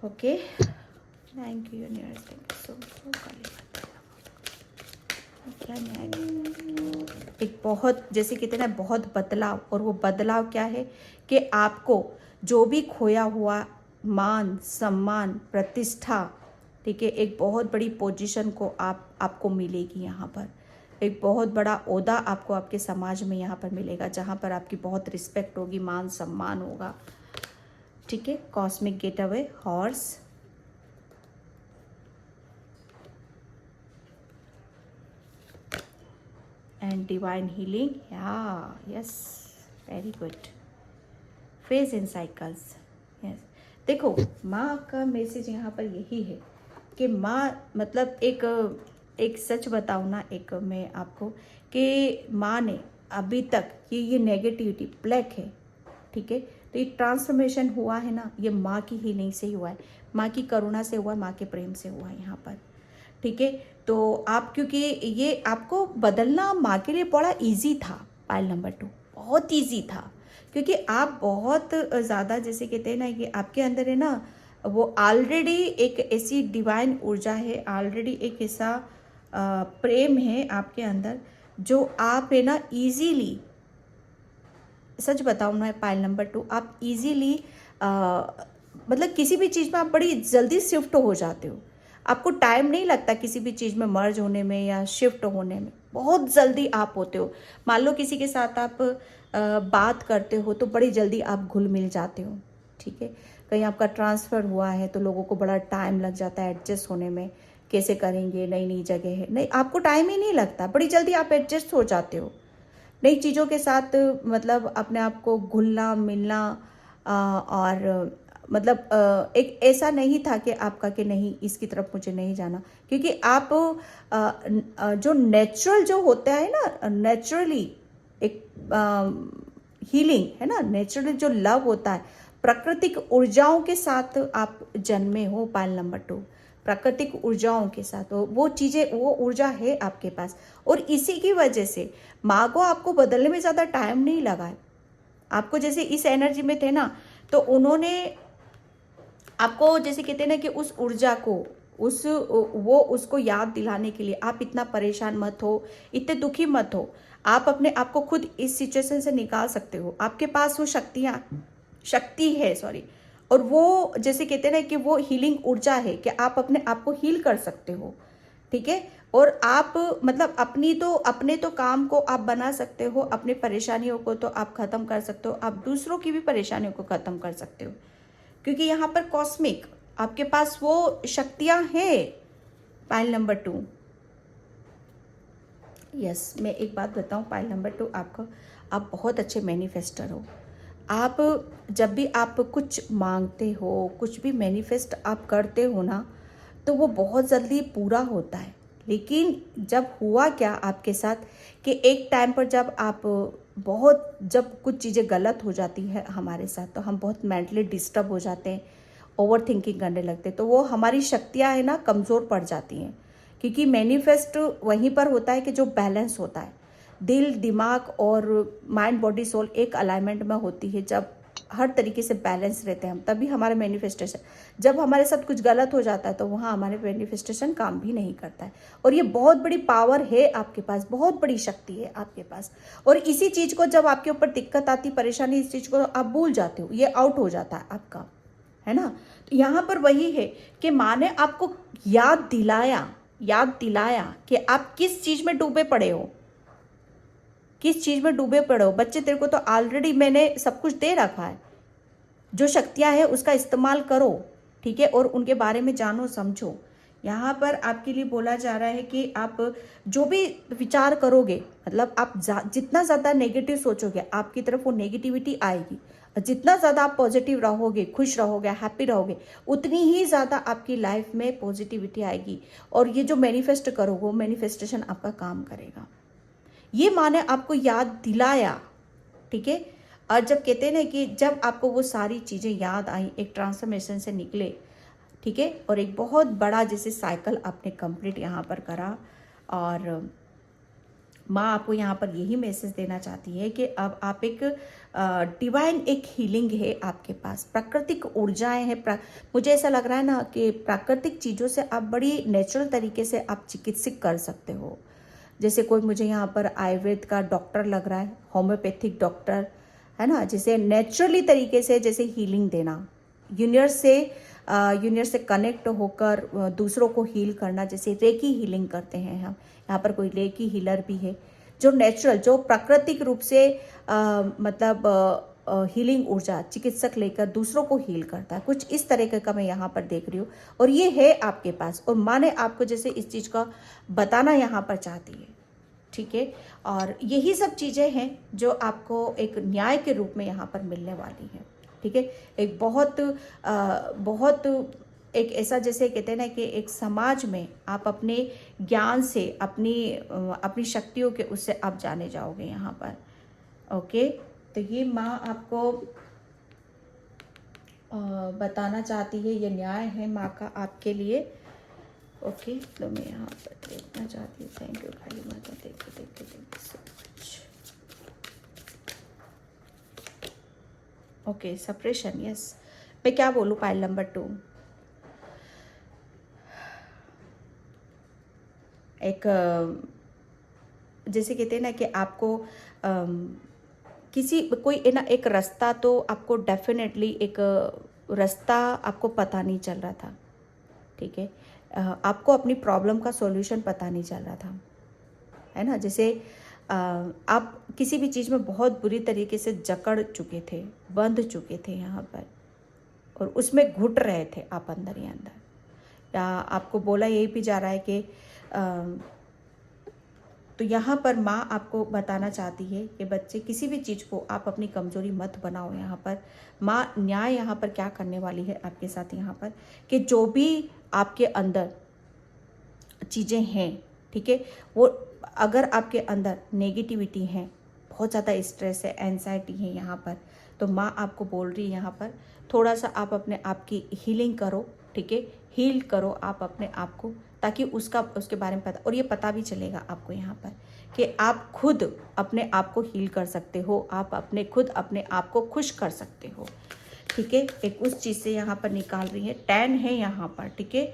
Okay, thank you universe, thank you so Kali माँ। एक बहुत जैसे कहते हैं ना बहुत बदलाव, और वो बदलाव क्या है कि आपको जो भी खोया हुआ मान सम्मान प्रतिष्ठा, ठीक है, एक बहुत बड़ी पोजीशन को आपको मिलेगी यहाँ पर, एक बहुत बड़ा ओहदा आपको आपके समाज में यहाँ पर मिलेगा, जहाँ पर आपकी बहुत रिस्पेक्ट होगी, मान सम्मान होगा, ठीक है। Cosmic get away horse, and divine healing, yeah, yes, very good, phase in cycles, yes। देखो माँ का मैसेज यहाँ पर यही है कि माँ मतलब एक सच बताऊँ ना, एक मैं आपको कि माँ ने अभी तक ये नेगेटिविटी ब्लैक है, ठीक है, तो ये ट्रांसफॉर्मेशन हुआ है ना, ये माँ की हीलिंग से ही हुआ है, माँ की करुणा से हुआ है, माँ के प्रेम से हुआ है यहाँ पर, ठीक है। तो आप, क्योंकि ये आपको बदलना माँ के लिए बड़ा इजी था, पायल नंबर 2 बहुत इजी था, क्योंकि आप बहुत ज़्यादा जैसे कहते हैं ना कि आपके अंदर है ना वो ऑलरेडी एक ऐसी डिवाइन ऊर्जा है, ऑलरेडी एक ऐसा प्रेम है आपके अंदर, जो आप है ना इजीली, सच बताऊँ ना पायल नंबर 2, आप इजीली मतलब किसी भी चीज़ में आप बड़ी जल्दी शिफ्ट हो जाते हो, आपको टाइम नहीं लगता किसी भी चीज़ में मर्ज होने में या शिफ्ट होने में, बहुत जल्दी आप होते हो। मान लो किसी के साथ आप बात करते हो तो बड़ी जल्दी आप घुल मिल जाते हो, ठीक है। कहीं आपका ट्रांसफ़र हुआ है तो लोगों को बड़ा टाइम लग जाता है एडजस्ट होने में, कैसे करेंगे, नई नई जगह है, नहीं आपको टाइम ही नहीं लगता, बड़ी जल्दी आप एडजस्ट हो जाते हो नई चीज़ों के साथ, मतलब अपने आप को घुलना मिलना, और मतलब एक ऐसा नहीं था कि आपका कि नहीं इसकी तरफ मुझे नहीं जाना, क्योंकि आप जो नेचुरल जो होता है ना, नेचुरली एक हीलिंग है ना, नेचुरली जो लव होता है, प्राकृतिक ऊर्जाओं के साथ आप जन्मे हो पायल नंबर 2, प्राकृतिक ऊर्जाओं के साथ वो चीज़ें, वो ऊर्जा है आपके पास, और इसी की वजह से माँ को आपको बदलने में ज़्यादा टाइम नहीं लगा है। आपको जैसे इस एनर्जी में थे ना, तो उन्होंने आपको जैसे कहते हैं ना कि उस ऊर्जा को उसको याद दिलाने के लिए, आप इतना परेशान मत हो, इतने दुखी मत हो, आप अपने आप को खुद इस सिचुएशन से निकाल सकते हो, आपके पास वो शक्ति है, सॉरी, और वो जैसे कहते हैं ना कि वो हीलिंग ऊर्जा है कि आप अपने आप को हील कर सकते हो, ठीक है। और आप मतलब अपने तो काम को आप बना सकते हो, अपनी परेशानियों को तो आप ख़त्म कर सकते हो, आप दूसरों की भी परेशानियों को ख़त्म कर सकते हो, क्योंकि यहाँ पर कॉस्मिक आपके पास वो शक्तियाँ हैं। पाइल नंबर 2, यस, मैं एक बात बताऊँ, पाइल नंबर 2 आपका, आप बहुत अच्छे मैनिफेस्टर हो। आप जब भी आप कुछ मांगते हो, कुछ भी मैनिफेस्ट आप करते हो ना, तो वो बहुत जल्दी पूरा होता है। लेकिन जब हुआ क्या आपके साथ कि एक टाइम पर जब कुछ चीज़ें गलत हो जाती है हमारे साथ, तो हम बहुत मेंटली डिस्टर्ब हो जाते हैं, ओवर थिंकिंग करने लगते हैं, तो वो हमारी शक्तियाँ है ना कमज़ोर पड़ जाती हैं। क्योंकि मैनिफेस्ट वहीं पर होता है कि जो बैलेंस होता है, दिल दिमाग और माइंड बॉडी सोल एक अलाइनमेंट में होती है। जब हर तरीके से बैलेंस रहते हैं हम, तभी हमारा मैनिफेस्टेशन, जब हमारे साथ कुछ गलत हो जाता है तो वहाँ हमारे मैनिफेस्टेशन काम भी नहीं करता है। और ये बहुत बड़ी पावर है आपके पास, बहुत बड़ी शक्ति है आपके पास। और इसी चीज़ को जब आपके ऊपर दिक्कत आती, परेशानी, इस चीज़ को आप भूल जाते हो, ये आउट हो जाता है आपका, है ना। तो यहाँ पर वही है कि माँ ने आपको याद दिलाया कि आप किस चीज़ में डूबे पड़े हो, किस चीज़ में डूबे पड़े हो। बच्चे, तेरे को तो ऑलरेडी मैंने सब कुछ दे रखा है, जो शक्तियाँ हैं उसका इस्तेमाल करो, ठीक है, और उनके बारे में जानो समझो। यहाँ पर आपके लिए बोला जा रहा है कि आप जो भी विचार करोगे, मतलब आप जितना ज़्यादा नेगेटिव सोचोगे आपकी तरफ वो नेगेटिविटी आएगी, और जितना ज़्यादा आप पॉजिटिव रहोगे, खुश रहोगे, हैप्पी रहोगे, उतनी ही ज़्यादा आपकी लाइफ में पॉजिटिविटी आएगी। और ये जो मैनिफेस्ट करोगे वो मैनिफेस्टेशन आपका काम करेगा। ये माँ ने आपको याद दिलाया, ठीक है। और जब कहते हैं ना कि जब आपको वो सारी चीज़ें याद आई, एक ट्रांसफॉर्मेशन से निकले, ठीक है, और एक बहुत बड़ा जैसे साइकिल आपने कंप्लीट यहाँ पर करा। और माँ आपको यहाँ पर यही मैसेज देना चाहती है कि अब आप एक डिवाइन एक हीलिंग है आपके पास, प्राकृतिक ऊर्जाएं हैं। मुझे ऐसा लग रहा है ना कि प्राकृतिक चीज़ों से आप बड़ी नेचुरल तरीके से आप चिकित्सित कर सकते हो। जैसे कोई मुझे यहाँ पर आयुर्वेद का डॉक्टर लग रहा है, होम्योपैथिक डॉक्टर, है ना, जैसे नेचुरली तरीके से जैसे हीलिंग देना, यूनिवर्स से कनेक्ट होकर दूसरों को हील करना, जैसे रेकी हीलिंग करते हैं हम। यहाँ पर कोई रेकी हीलर भी है जो नेचुरल, जो प्राकृतिक रूप से मतलब हीलिंग ऊर्जा चिकित्सक लेकर दूसरों को हील करता है। कुछ इस तरीके का मैं यहाँ पर देख रही हूँ, और ये है आपके पास। और माँ ने आपको जैसे इस चीज़ का बताना यहाँ पर चाहती है, ठीक है। और यही सब चीज़ें हैं जो आपको एक न्याय के रूप में यहाँ पर मिलने वाली है, ठीक है। एक बहुत एक ऐसा, जैसे कहते हैं ना कि एक समाज में आप अपने ज्ञान से, अपनी शक्तियों के उससे आप जाने जाओगे यहाँ पर, ओके। तो ये माँ आपको बताना चाहती है, ये न्याय है माँ का आपके लिए, ओके। तो मैं यहाँ पर देखना चाहती हूँ। थैंक यू काली माता, thank you so much. Okay, suppression, yes. मैं क्या बोलूँ, पाइल नंबर 2, एक जैसे कहते हैं ना कि आपको कोई ना एक रास्ता, तो आपको डेफिनेटली एक रास्ता आपको पता नहीं चल रहा था, ठीक है। आपको अपनी प्रॉब्लम का सॉल्यूशन पता नहीं चल रहा था, है ना। जैसे आप किसी भी चीज़ में बहुत बुरी तरीके से जकड़ चुके थे, बंध चुके थे यहाँ पर, और उसमें घुट रहे थे आप अंदर ही अंदर। या आपको बोला यही भी जा रहा है कि तो यहाँ पर माँ आपको बताना चाहती है कि बच्चे, किसी भी चीज़ को आप अपनी कमज़ोरी मत बनाओ। यहाँ पर माँ न्याय यहाँ पर क्या करने वाली है आपके साथ यहाँ पर, कि जो भी आपके अंदर चीज़ें हैं, ठीक है, वो अगर आपके अंदर नेगेटिविटी है, बहुत ज़्यादा स्ट्रेस है, एंजाइटी है यहाँ पर, तो माँ आपको बोल रही है यहाँ पर थोड़ा सा आप अपने आप की हीलिंग करो, ठीक है। हील करो आप अपने आप को, ताकि उसके बारे में पता, और ये पता भी चलेगा आपको यहाँ पर कि आप खुद अपने आप को हील कर सकते हो, आप खुद अपने आप को खुश कर सकते हो, ठीक है। एक उस चीज़ से यहाँ पर निकाल रही है। 10 है यहाँ पर, ठीक है,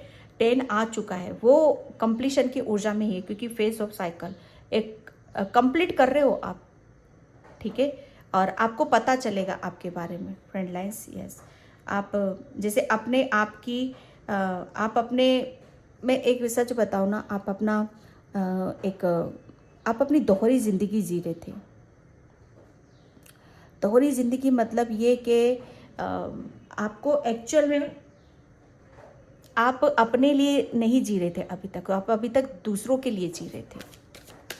10 आ चुका है, वो कंप्लीशन की ऊर्जा में ही है, क्योंकि फेज ऑफ साइकिल एक कंप्लीट कर रहे हो आप, ठीक है। और आपको पता चलेगा आपके बारे में, फ्रेंड लाइन्स, यस। आप जैसे अपने आप की आप अपने, मैं एक सच बताऊँ ना, आप अपना आप अपनी दोहरी ज़िंदगी जी रहे थे। दोहरी ज़िंदगी मतलब ये कि आपको एक्चुअल में आप अपने लिए नहीं जी रहे थे अभी तक, आप अभी तक दूसरों के लिए जी रहे थे,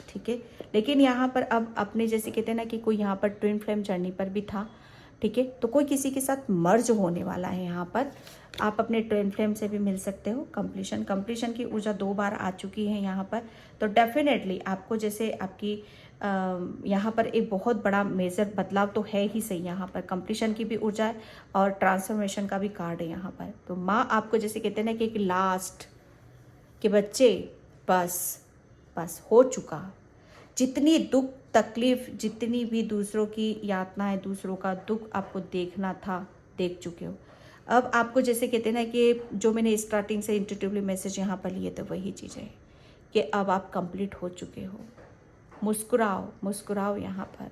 ठीक है। लेकिन यहाँ पर अब अपने, जैसे कहते हैं ना कि कोई यहाँ पर ट्विन फ्लेम जर्नी पर भी था, ठीक है, तो कोई किसी के साथ मर्ज होने वाला है। यहाँ पर आप अपने ट्विन फ्लेम से भी मिल सकते हो। कंप्लीशन की ऊर्जा 2 बार आ चुकी है यहाँ पर, तो डेफिनेटली आपको जैसे आपकी यहाँ पर एक बहुत बड़ा मेजर बदलाव तो है ही सही। यहाँ पर कंप्लीशन की भी ऊर्जा है और ट्रांसफॉर्मेशन का भी कार्ड है यहाँ पर। तो माँ आपको जैसे कहते हैं ना कि एक लास्ट के बच्चे, बस हो चुका। जितनी दुख तकलीफ, जितनी भी दूसरों की यातनाएं, दूसरों का दुख आपको देखना था, देख चुके हो। अब आपको जैसे कहते हैं ना कि जो मैंने स्टार्टिंग से इंट्यूटिवली मैसेज यहाँ पर लिए, तो वही चीज़ है कि अब आप कंप्लीट हो चुके हो। मुस्कुराओ यहाँ पर।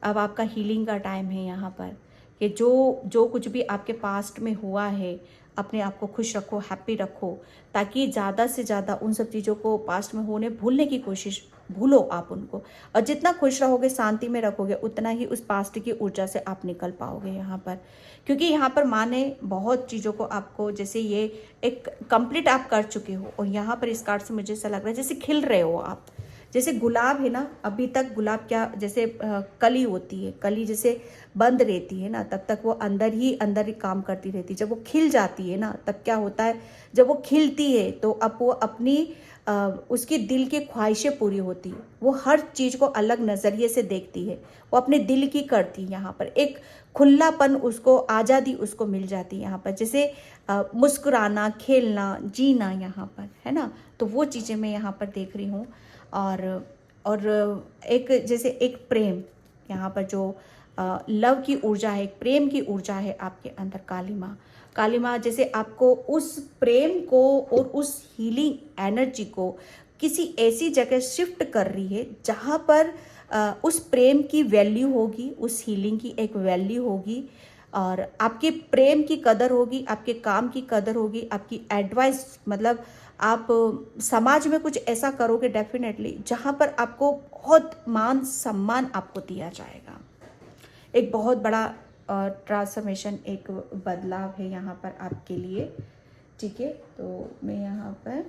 अब आपका हीलिंग का टाइम है यहाँ पर, कि जो कुछ भी आपके पास्ट में हुआ है, अपने आप को खुश रखो, हैप्पी रखो, ताकि ज़्यादा से ज़्यादा उन सब चीज़ों को पास्ट में होने भूलने की कोशिश, भूलो आप उनको। और जितना खुश रहोगे, शांति में रखोगे, उतना ही उस पास्ट की ऊर्जा से आप निकल पाओगे यहाँ पर। क्योंकि यहाँ पर माँ ने बहुत चीज़ों को आपको, जैसे ये एक कंप्लीट आप कर चुके हो। और यहाँ पर इस कार्ड से मुझे ऐसा लग रहा है जैसे खिल रहे हो आप, जैसे गुलाब है ना, अभी तक गुलाब क्या, जैसे कली होती है, कली जैसे बंद रहती है ना, तब तक वो अंदर ही काम करती रहती है। जब वो खिल जाती है ना, तब क्या होता है, जब वो खिलती है तो अब वो अपनी उसकी दिल की ख्वाहिशें पूरी होती है। वो हर चीज़ को अलग नज़रिए से देखती है, वो अपने दिल की करती है। यहाँ पर एक खुलापन, उसको आज़ादी उसको मिल जाती है यहाँ पर, जैसे मुस्कुराना, खेलना, जीना यहाँ पर, है ना। तो वो चीज़ें मैं यहाँ पर देख रही हूँ। और एक जैसे एक प्रेम यहाँ पर, जो लव की ऊर्जा है, एक प्रेम की ऊर्जा है आपके अंदर। काली माँ जैसे आपको उस प्रेम को और उस हीलिंग एनर्जी को किसी ऐसी जगह शिफ्ट कर रही है जहाँ पर उस प्रेम की वैल्यू होगी, उस हीलिंग की एक वैल्यू होगी, और आपके प्रेम की कदर होगी, आपके काम की कदर होगी, आपकी एडवाइस, मतलब आप समाज में कुछ ऐसा करोगे डेफिनेटली जहाँ पर आपको बहुत मान सम्मान आपको दिया जाएगा। एक बहुत बड़ा ट्रांसफॉर्मेशन, एक बदलाव है यहाँ पर आपके लिए, ठीक है। तो मैं यहाँ पर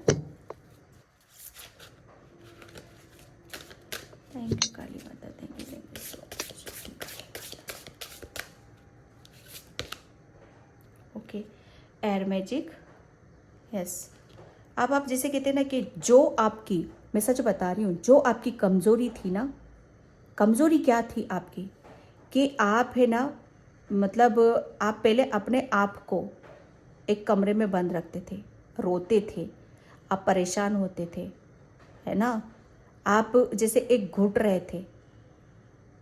थैंक यू काली माता, thank you so much. Okay, air magic, yes. अब आप जैसे कहते हैं ना कि जो आपकी, मैं सच बता रही हूँ, जो आपकी कमज़ोरी थी ना, कमज़ोरी क्या थी आपकी, कि आप है ना, मतलब आप पहले अपने आप को एक कमरे में बंद रखते थे, रोते थे, आप परेशान होते थे, है ना। आप जैसे एक घुट रहे थे,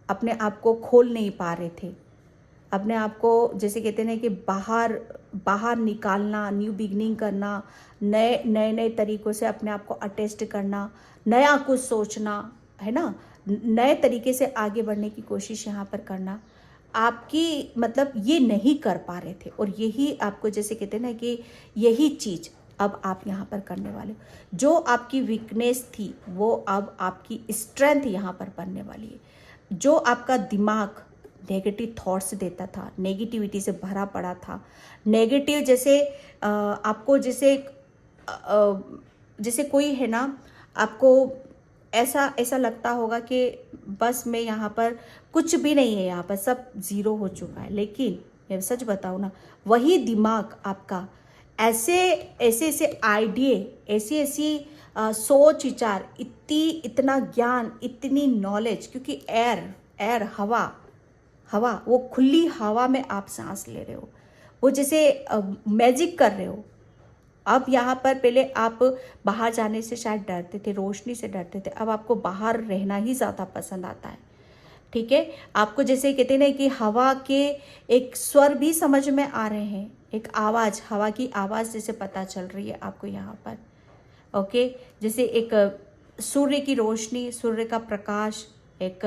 अपने आप को खोल नहीं पा रहे थे, अपने आप को जैसे कहते हैं ना कि बाहर निकालना, न्यू बिगनिंग करना, नए तरीक़ों से अपने आप को अटेस्ट करना, नया कुछ सोचना, है ना, नए तरीके से आगे बढ़ने की कोशिश यहाँ पर करना, आपकी मतलब ये नहीं कर पा रहे थे। और यही आपको जैसे कहते हैं ना कि यही चीज़ अब आप यहाँ पर करने वाले हो। जो आपकी वीकनेस थी वो अब आपकी स्ट्रेंथ यहाँ पर बनने वाली है। जो आपका दिमाग नेगेटिव थॉट्स देता था, नेगेटिविटी से भरा पड़ा था, नेगेटिव जैसे आपको जैसे कोई है ना, आपको ऐसा लगता होगा कि बस मैं यहाँ पर कुछ भी नहीं है, यहाँ पर सब ज़ीरो हो चुका है। लेकिन मैं सच बताऊँ ना, वही दिमाग आपका ऐसे आइडिये, ऐसी सोच विचार, इतना ज्ञान, इतनी नॉलेज, क्योंकि एयर हवा, वो खुली हवा में आप सांस ले रहे हो, वो जैसे मैजिक कर रहे हो। अब यहाँ पर पहले आप बाहर जाने से शायद डरते थे, रोशनी से डरते थे, अब आपको बाहर रहना ही ज़्यादा पसंद आता है, ठीक है। आपको जैसे कहते हैं ना कि हवा के एक स्वर भी समझ में आ रहे हैं, एक आवाज़, हवा की आवाज़ जैसे पता चल रही है आपको यहाँ पर, ओके। जैसे एक सूर्य की रोशनी, सूर्य का प्रकाश, एक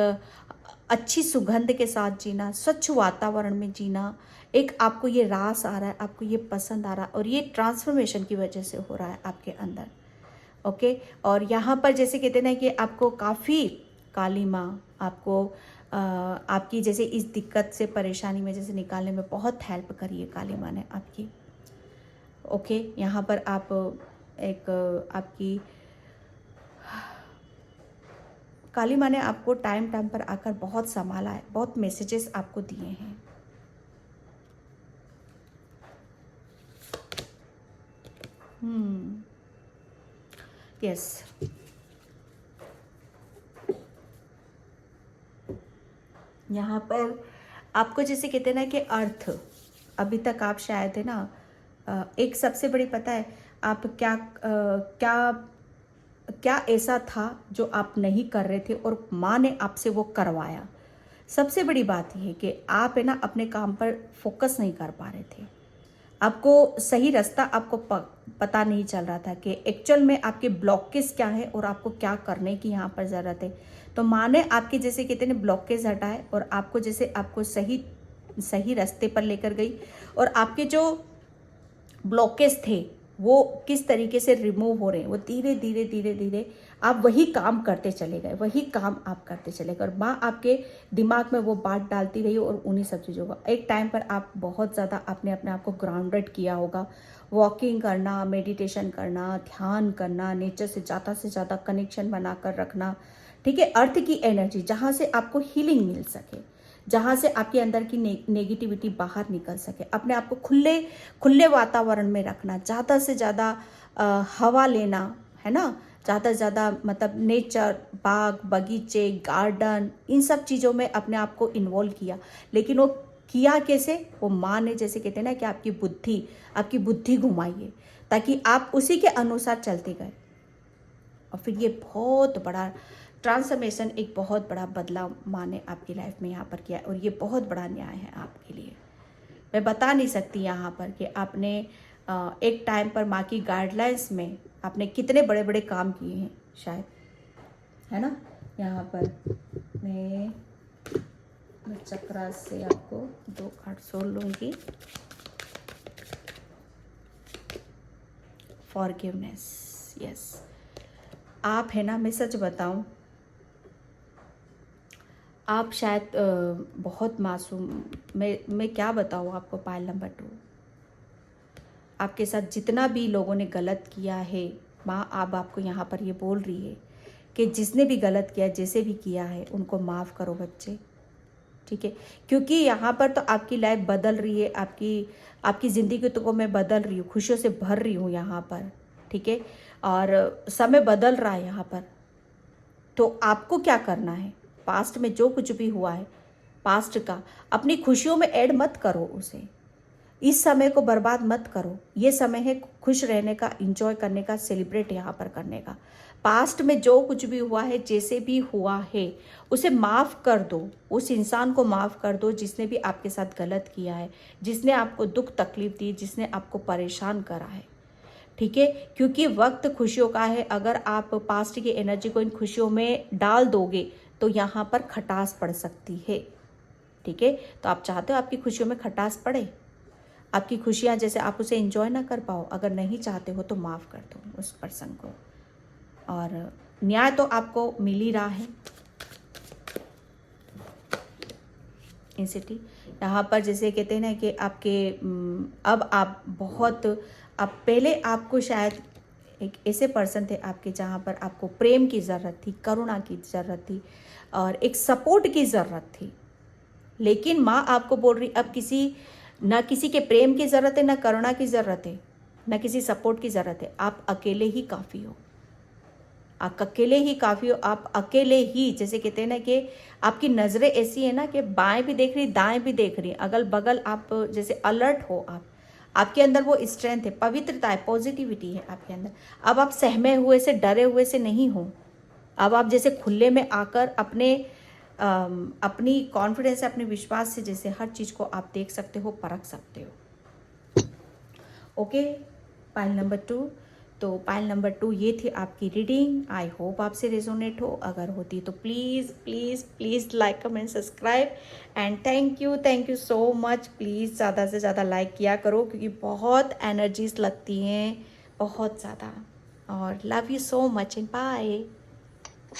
अच्छी सुगंध के साथ जीना, स्वच्छ वातावरण में जीना, एक आपको ये रास आ रहा है, आपको ये पसंद आ रहा है, और ये ट्रांसफॉर्मेशन की वजह से हो रहा है आपके अंदर। ओके, और यहाँ पर जैसे कहते हैं ना कि आपको काफ़ी काली माँ आपको आपकी जैसे इस दिक्कत से, परेशानी में जैसे निकालने में बहुत हेल्प करी है काली माँ ने आपकी। ओके, यहाँ पर आप एक आपकी काली माँ ने आपको टाइम टाइम पर आकर बहुत संभाला है, बहुत मैसेजेस आपको दिए हैं। यस, यहाँ पर आपको जैसे कहते हैं ना कि अर्थ, अभी तक आप शायद है ना एक सबसे बड़ी पता है आप क्या ऐसा था जो आप नहीं कर रहे थे और माँ ने आपसे वो करवाया। सबसे बड़ी बात ये है कि आप है ना अपने काम पर फोकस नहीं कर पा रहे थे, आपको सही रास्ता आपको पता नहीं चल रहा था कि एक्चुअल में आपके ब्लॉकेज क्या है और आपको क्या करने की यहाँ पर ज़रूरत है। तो माँ ने आपके जैसे कहते हैं ब्लॉकेज हटाए और आपको जैसे आपको सही रास्ते पर लेकर गई, और आपके जो ब्लॉकेज थे वो किस तरीके से रिमूव हो रहे हैं, वो धीरे धीरे धीरे धीरे आप वही काम करते चले गए, वही काम आप करते चले गए, और माँ आपके दिमाग में वो बात डालती रही और उन्हीं सब चीज़ों का एक टाइम पर आप बहुत ज़्यादा आपने अपने आप को ग्राउंडेड किया होगा। वॉकिंग करना, मेडिटेशन करना, ध्यान करना, नेचर से ज़्यादा कनेक्शन बनाकर रखना, ठीक है, अर्थ की एनर्जी जहाँ से आपको हीलिंग मिल सके, जहाँ से आपके अंदर की नेगेटिविटी बाहर निकल सके, अपने आप को खुले वातावरण में रखना, ज़्यादा से ज़्यादा हवा लेना, है ना, ज़्यादा से ज़्यादा मतलब नेचर, बाग बगीचे, गार्डन, इन सब चीज़ों में अपने आप को इन्वॉल्व किया। लेकिन वो किया कैसे? वो माँ ने जैसे कहते हैं ना कि आपकी बुद्धि घुमाइए ताकि आप उसी के अनुसार चलते गए, और फिर ये बहुत बड़ा ट्रांसफॉर्मेशन, एक बहुत बड़ा बदलाव माँ ने आपकी लाइफ में यहाँ पर किया, और ये बहुत बड़ा न्याय है आपके लिए। मैं बता नहीं सकती यहाँ पर कि आपने एक टाइम पर माँ की गाइडलाइंस में आपने कितने बड़े बड़े काम किए हैं शायद, है ना। यहाँ पर मैं चक्रा से आपको 2 कार्ड सोल लूँगी। Forgiveness, yes. आप है ना, मैं सच बताऊं, आप शायद बहुत मासूम, मैं क्या बताऊं आपको। पायल नंबर 2, आपके साथ जितना भी लोगों ने गलत किया है, माँ अब आपको यहाँ पर ये बोल रही है कि जिसने भी गलत किया, जैसे भी किया है, उनको माफ़ करो बच्चे, ठीक है। क्योंकि यहाँ पर तो आपकी लाइफ बदल रही है, आपकी ज़िंदगी तो मैं बदल रही हूँ, खुशियों से भर रही हूँ यहाँ पर, ठीक है। और समय बदल रहा है यहाँ पर, तो आपको क्या करना है, पास्ट में जो कुछ भी हुआ है, पास्ट का अपनी खुशियों में ऐड मत करो उसे, इस समय को बर्बाद मत करो। ये समय है खुश रहने का, इंजॉय करने का, सेलिब्रेट यहाँ पर करने का। पास्ट में जो कुछ भी हुआ है, जैसे भी हुआ है, उसे माफ़ कर दो, उस इंसान को माफ़ कर दो जिसने भी आपके साथ गलत किया है, जिसने आपको दुख तकलीफ दी, जिसने आपको परेशान करा है, ठीक है। क्योंकि वक्त खुशियों का है, अगर आप पास्ट की एनर्जी को इन खुशियों में डाल दोगे तो यहाँ पर खटास पड़ सकती है, ठीक है। तो आप चाहते हो आपकी खुशियों में खटास पड़े, आपकी खुशियाँ जैसे आप उसे एंजॉय ना कर पाओ, अगर नहीं चाहते हो तो माफ़ कर दो उस पर्सन को, और न्याय तो आपको मिल ही रहा है। इंसिटी यहाँ पर जैसे कहते हैं ना कि अब आप बहुत, अब पहले आपको शायद एक ऐसे पर्सन थे आपके जहाँ पर आपको प्रेम की ज़रूरत थी, करुणा की ज़रूरत थी, और एक सपोर्ट की ज़रूरत थी। लेकिन माँ आपको बोल रही अब ना किसी के प्रेम की ज़रूरत है, ना करुणा की ज़रूरत है, ना किसी सपोर्ट की ज़रूरत है। आप अकेले ही काफ़ी हो, आप अकेले ही काफ़ी हो, आप अकेले ही, जैसे कहते हैं ना कि आपकी नज़रें ऐसी है ना कि बाएं भी देख रही, दाएं भी देख रही, अगल बगल आप जैसे अलर्ट हो, आपके अंदर वो स्ट्रेंथ है, पवित्रता है, पॉजिटिविटी है आपके अंदर। अब आप सहमे हुए से, डरे हुए से नहीं हो, अब आप जैसे खुले में आकर अपनी कॉन्फिडेंस से, अपने विश्वास से जैसे हर चीज़ को आप देख सकते हो, परख सकते हो। ओके, पाइल नंबर 2, तो पायल नंबर 2 ये थी आपकी रीडिंग। आई होप आपसे रेजोनेट हो, अगर होती तो please please please like comment subscribe and thank you so much. Please ज़्यादा से ज़्यादा लाइक किया करो क्योंकि बहुत एनर्जीज लगती हैं, बहुत ज़्यादा। और love you so much and bye.